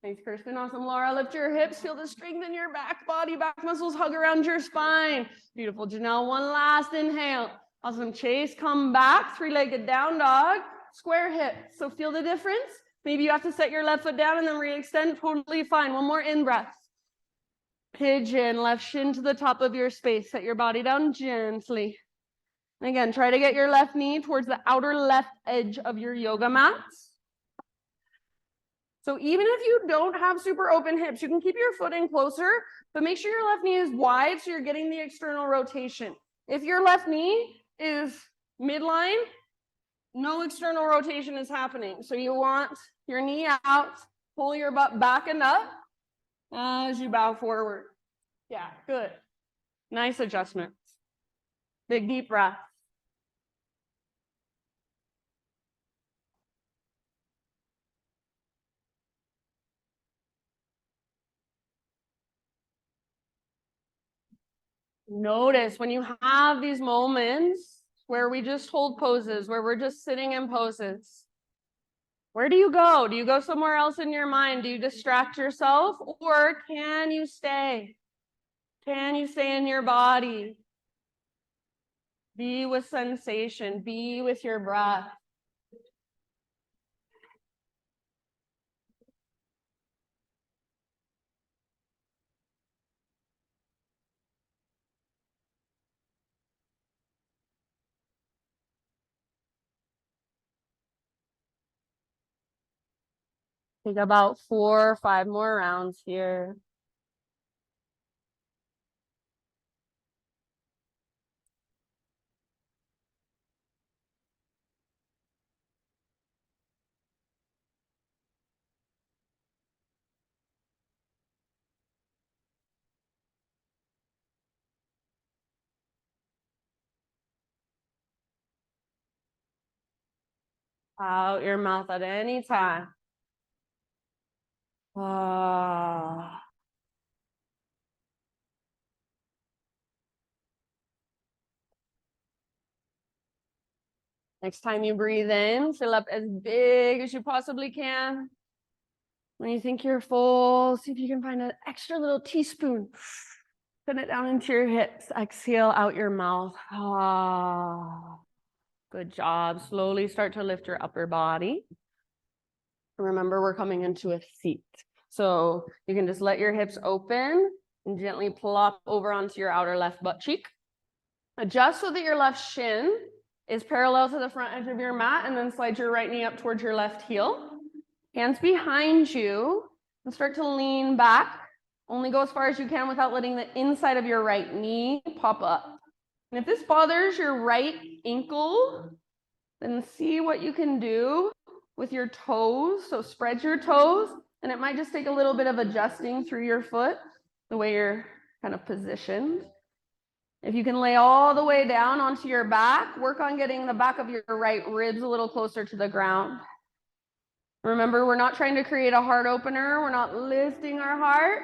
Thanks, Kirsten. Awesome. Laura, lift your hips. Feel the strength in your back body. Back muscles hug around your spine. Beautiful. Janelle, one last inhale. Awesome. Chase, come back. Three-legged down dog. Square hips. So feel the difference. Maybe you have to set your left foot down and then re-extend. Totally fine. One more in-breath. Pigeon. Left shin to the top of your space. Set your body down gently. And again, try to get your left knee towards the outer left edge of your yoga mats. So even if you don't have super open hips, you can keep your foot in closer, but make sure your left knee is wide so you're getting the external rotation. If your left knee is midline, no external rotation is happening. So you want your knee out, pull your butt back and up as you bow forward. Yeah, good. Nice adjustments. Big deep breath. Notice when you have these moments where we just hold poses, where we're just sitting in poses, where do you go? Do you go somewhere else in your mind? Do you distract yourself, or can you stay? Can you stay in your body? Be with sensation, be with your breath. Take about 4 or 5 more rounds here. Out your mouth at any time. Ah. Next time you breathe in, fill up as big as you possibly can. When you think you're full, see if you can find an extra little teaspoon. Put it down into your hips. Exhale out your mouth. Ah. Good job. Slowly start to lift your upper body. Remember, we're coming into a seat. So you can just let your hips open and gently plop over onto your outer left butt cheek. Adjust so that your left shin is parallel to the front edge of your mat, and then slide your right knee up towards your left heel. Hands behind you, and start to lean back. Only go as far as you can without letting the inside of your right knee pop up. And if this bothers your right ankle, then see what you can do with your toes. So spread your toes, and it might just take a little bit of adjusting through your foot, the way you're kind of positioned. If you can lay all the way down onto your back, work on getting the back of your right ribs a little closer to the ground. Remember, we're not trying to create a heart opener. We're not lifting our heart,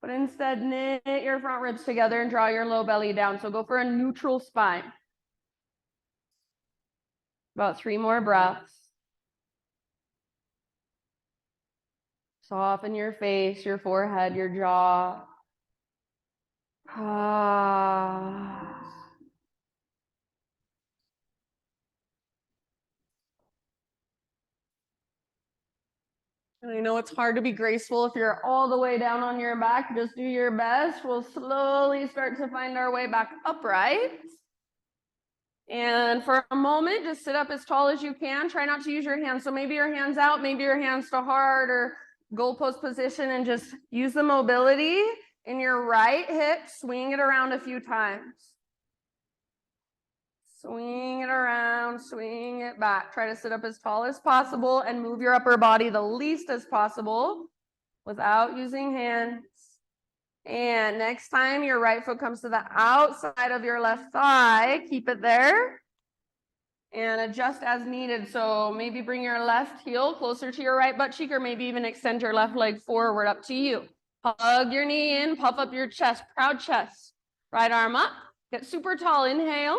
but instead knit your front ribs together and draw your low belly down. So go for a neutral spine. About 3 more breaths. Soften your face, your forehead, your jaw. Ah. And I know it's hard to be graceful if you're all the way down on your back. Just do your best. We'll slowly start to find our way back upright. And for a moment, just sit up as tall as you can. Try not to use your hands. So maybe your hands out, maybe your hands to heart or goalpost position, and just use the mobility in your right hip. Swing it around a few times. Swing it around, swing it back. Try to sit up as tall as possible and move your upper body the least as possible without using hands. And next time your right foot comes to the outside of your left thigh, keep it there and adjust as needed. So maybe bring your left heel closer to your right butt cheek, or maybe even extend your left leg forward, up to you. Hug your knee in, puff up your chest, proud chest. Right arm up, get super tall, inhale.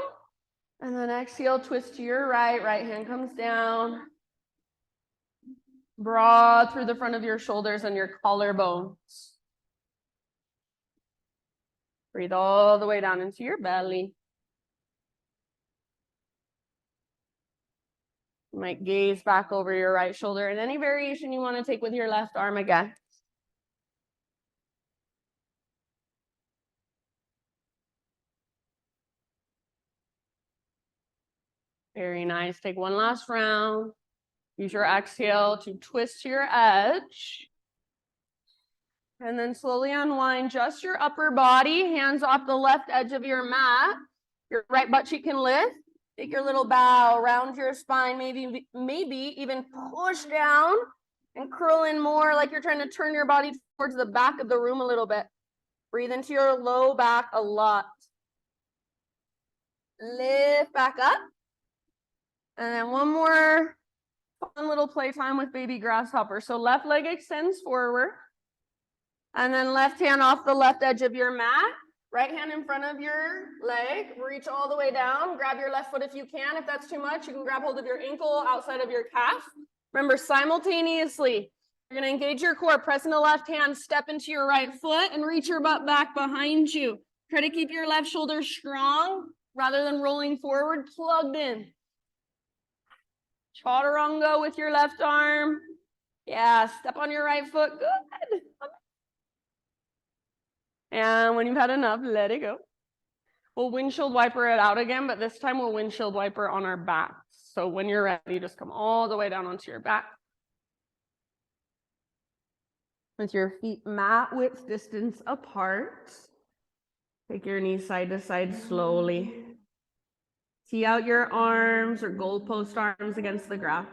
And then exhale, twist to your right, right hand comes down. Broad through the front of your shoulders and your collarbones. Breathe all the way down into your belly. You might gaze back over your right shoulder, and any variation you want to take with your left arm again. Very nice. Take one last round. Use your exhale to twist to your edge. And then slowly unwind just your upper body, hands off the left edge of your mat. Your right butt cheek can lift. Take your little bow, round your spine, maybe even push down and curl in more, like you're trying to turn your body towards the back of the room a little bit. Breathe into your low back a lot. Lift back up. And then one more fun little playtime with baby grasshopper. So left leg extends forward. And then left hand off the left edge of your mat. Right hand in front of your leg. Reach all the way down. Grab your left foot if you can. If that's too much, you can grab hold of your ankle outside of your calf. Remember, simultaneously, You're gonna engage your core, press in the left hand, step into your right foot and reach your butt back behind you. Try to keep your left shoulder strong rather than rolling forward, plugged in. Chaturanga with your left arm. Yeah, step on your right foot, good. And when you've had enough, let it go. We'll windshield wiper it out again, but this time we'll windshield wiper on our backs. So when you're ready, just come all the way down onto your back. With your feet mat width distance apart. Take your knees side to side slowly. Tee out your arms or goalpost arms against the ground.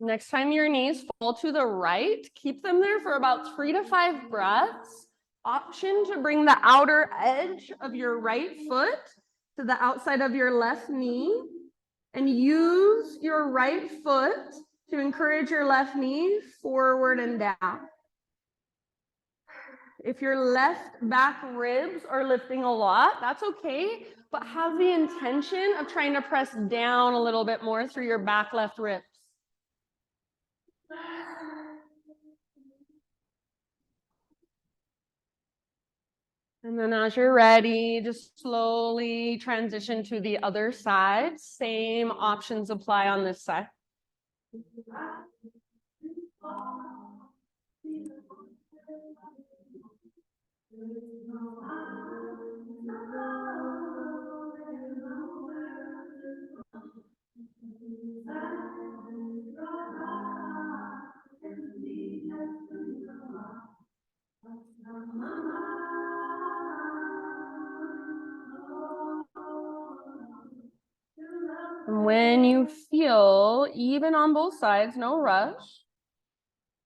Next time your knees fall to the right, keep them there for about 3 to 5 breaths. Option to bring the outer edge of your right foot to the outside of your left knee and use your right foot to encourage your left knee forward and down. If your left back ribs are lifting a lot, that's okay, but have the intention of trying to press down a little bit more through your back left ribs. And then as you're ready, just slowly transition to the other side. Same options apply on this side. And when you feel even on both sides, no rush,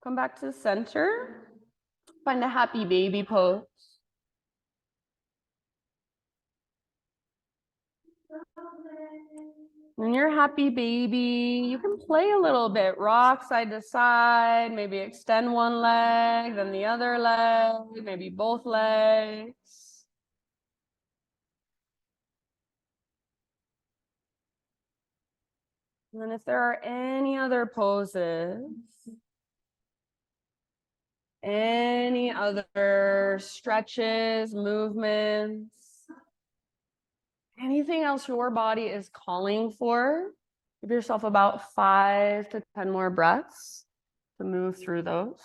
come back to the center, find a happy baby pose. When you're happy baby, you can play a little bit, rock side to side, maybe extend one leg, then the other leg, maybe both legs. And then if there are any other poses, any other stretches, movements, anything else your body is calling for, give yourself about 5 to 10 more breaths to move through those.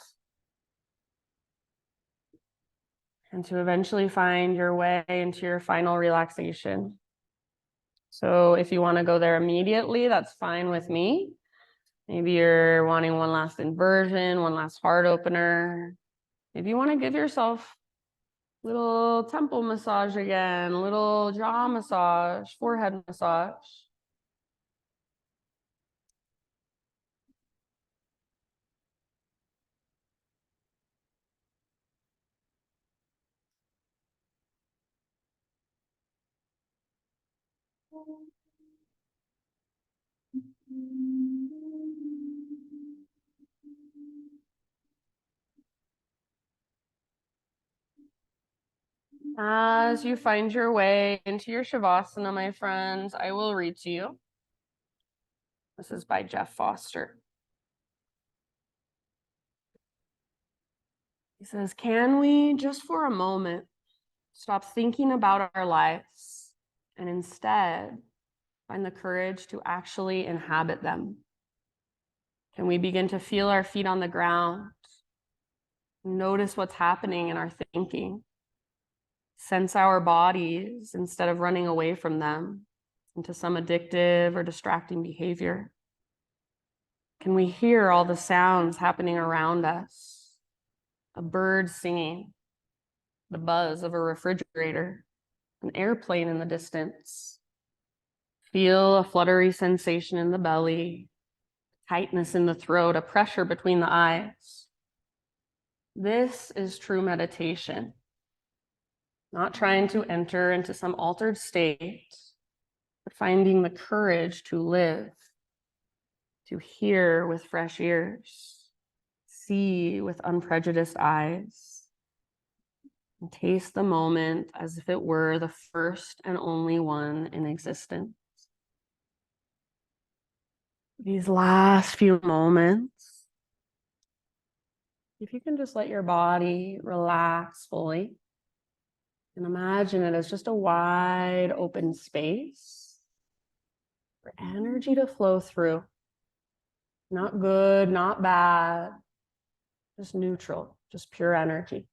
And to eventually find your way into your final relaxation. So if you want to go there immediately, that's fine with me. Maybe you're wanting one last inversion, one last heart opener. If you want to give yourself a little temple massage again, a little jaw massage, forehead massage. As you find your way into your Shavasana, my friends, I will read to you. This is by Jeff Foster. He says, can we just for a moment stop thinking about our lives and instead find the courage to actually inhabit them? Can we begin to feel our feet on the ground? Notice what's happening in our thinking. Sense our bodies instead of running away from them into some addictive or distracting behavior. Can we hear all the sounds happening around us? A bird singing, the buzz of a refrigerator, an airplane in the distance. Feel a fluttery sensation in the belly, tightness in the throat, a pressure between the eyes. This is true meditation. Not trying to enter into some altered state, but finding the courage to live, to hear with fresh ears, see with unprejudiced eyes. And taste the moment as if it were the first and only one in existence. These last few moments, if you can just let your body relax fully and imagine it as just a wide open space for energy to flow through. Not good, not bad, just neutral, just pure energy.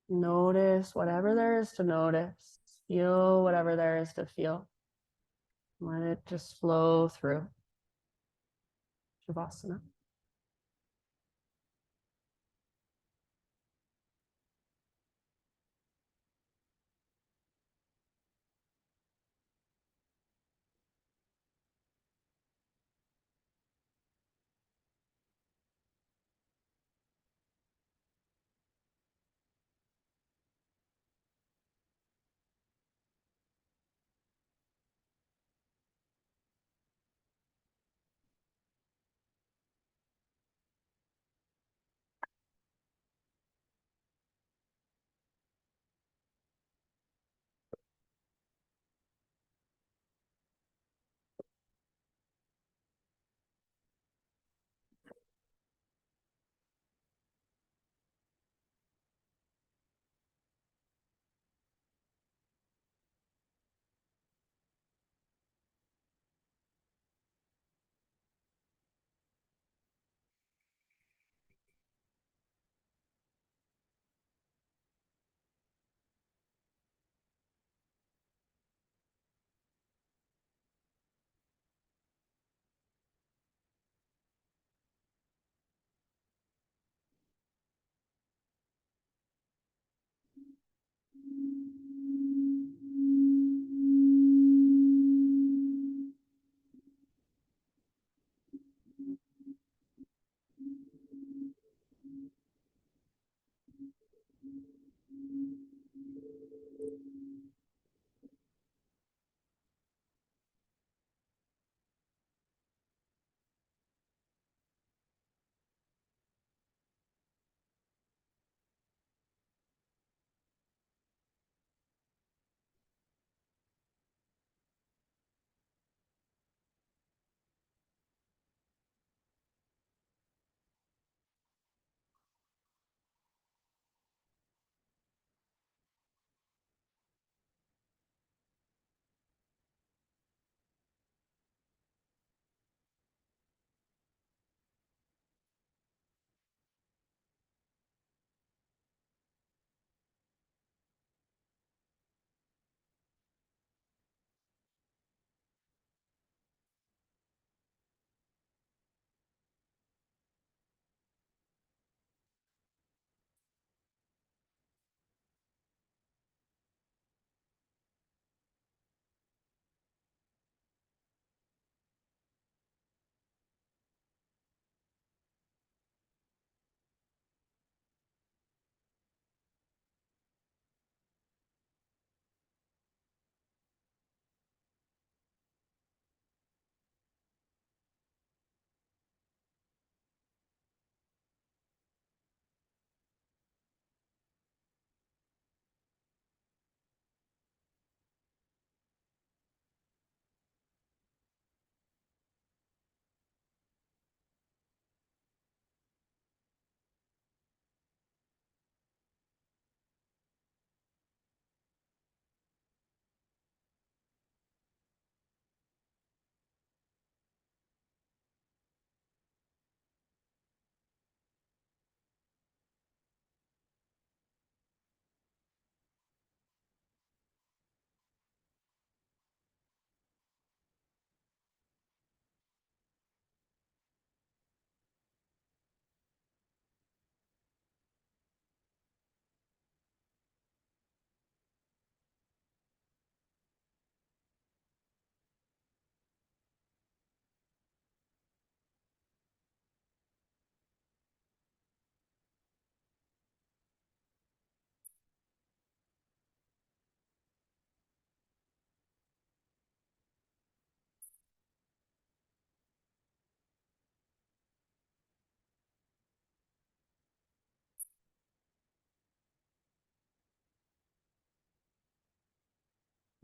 Notice whatever there is to notice. Feel whatever there is to feel. Let it just flow through. Shavasana.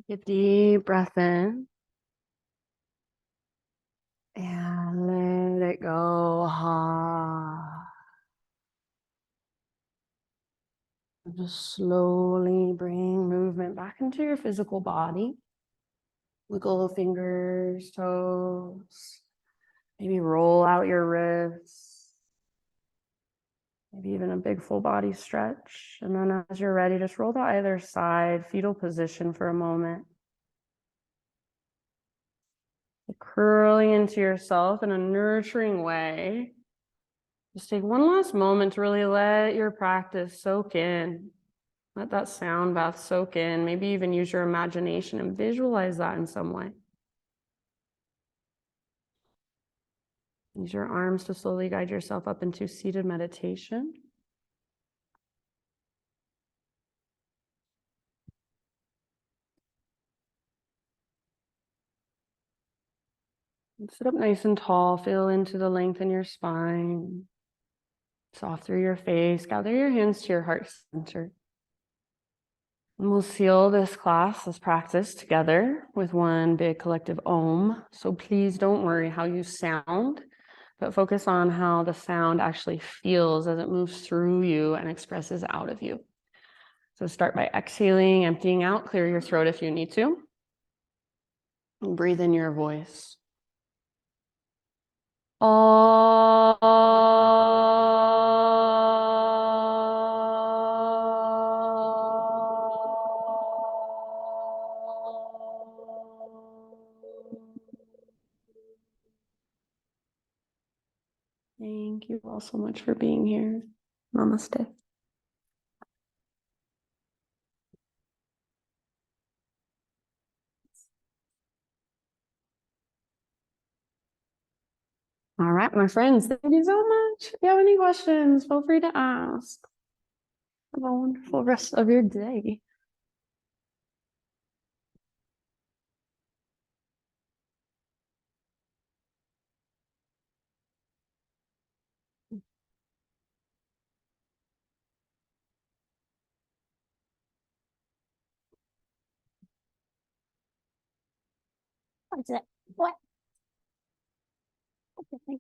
Take a deep breath in and let it go. Just slowly bring movement back into your physical body. Wiggle fingers, toes. Maybe roll out your wrists. Maybe even a big full body stretch. And then as you're ready, just roll to either side, fetal position for a moment. Curling into yourself in a nurturing way. Just take one last moment to really let your practice soak in. Let that sound bath soak in. Maybe even use your imagination and visualize that in some way. Use your arms to slowly guide yourself up into seated meditation. And sit up nice and tall. Feel into the length in your spine. Soft through your face. Gather your hands to your heart center. And we'll seal this class, this practice together with one big collective Om. So please don't worry how you sound, but focus on how the sound actually feels as it moves through you and expresses out of you. So start by exhaling, emptying out, clear your throat if you need to. And breathe in your voice. Thank you all so much for being here. Namaste. All right, my friends, thank you so much. If you have any questions, feel free to ask. Have a wonderful rest of your day. What's it? What? Okay.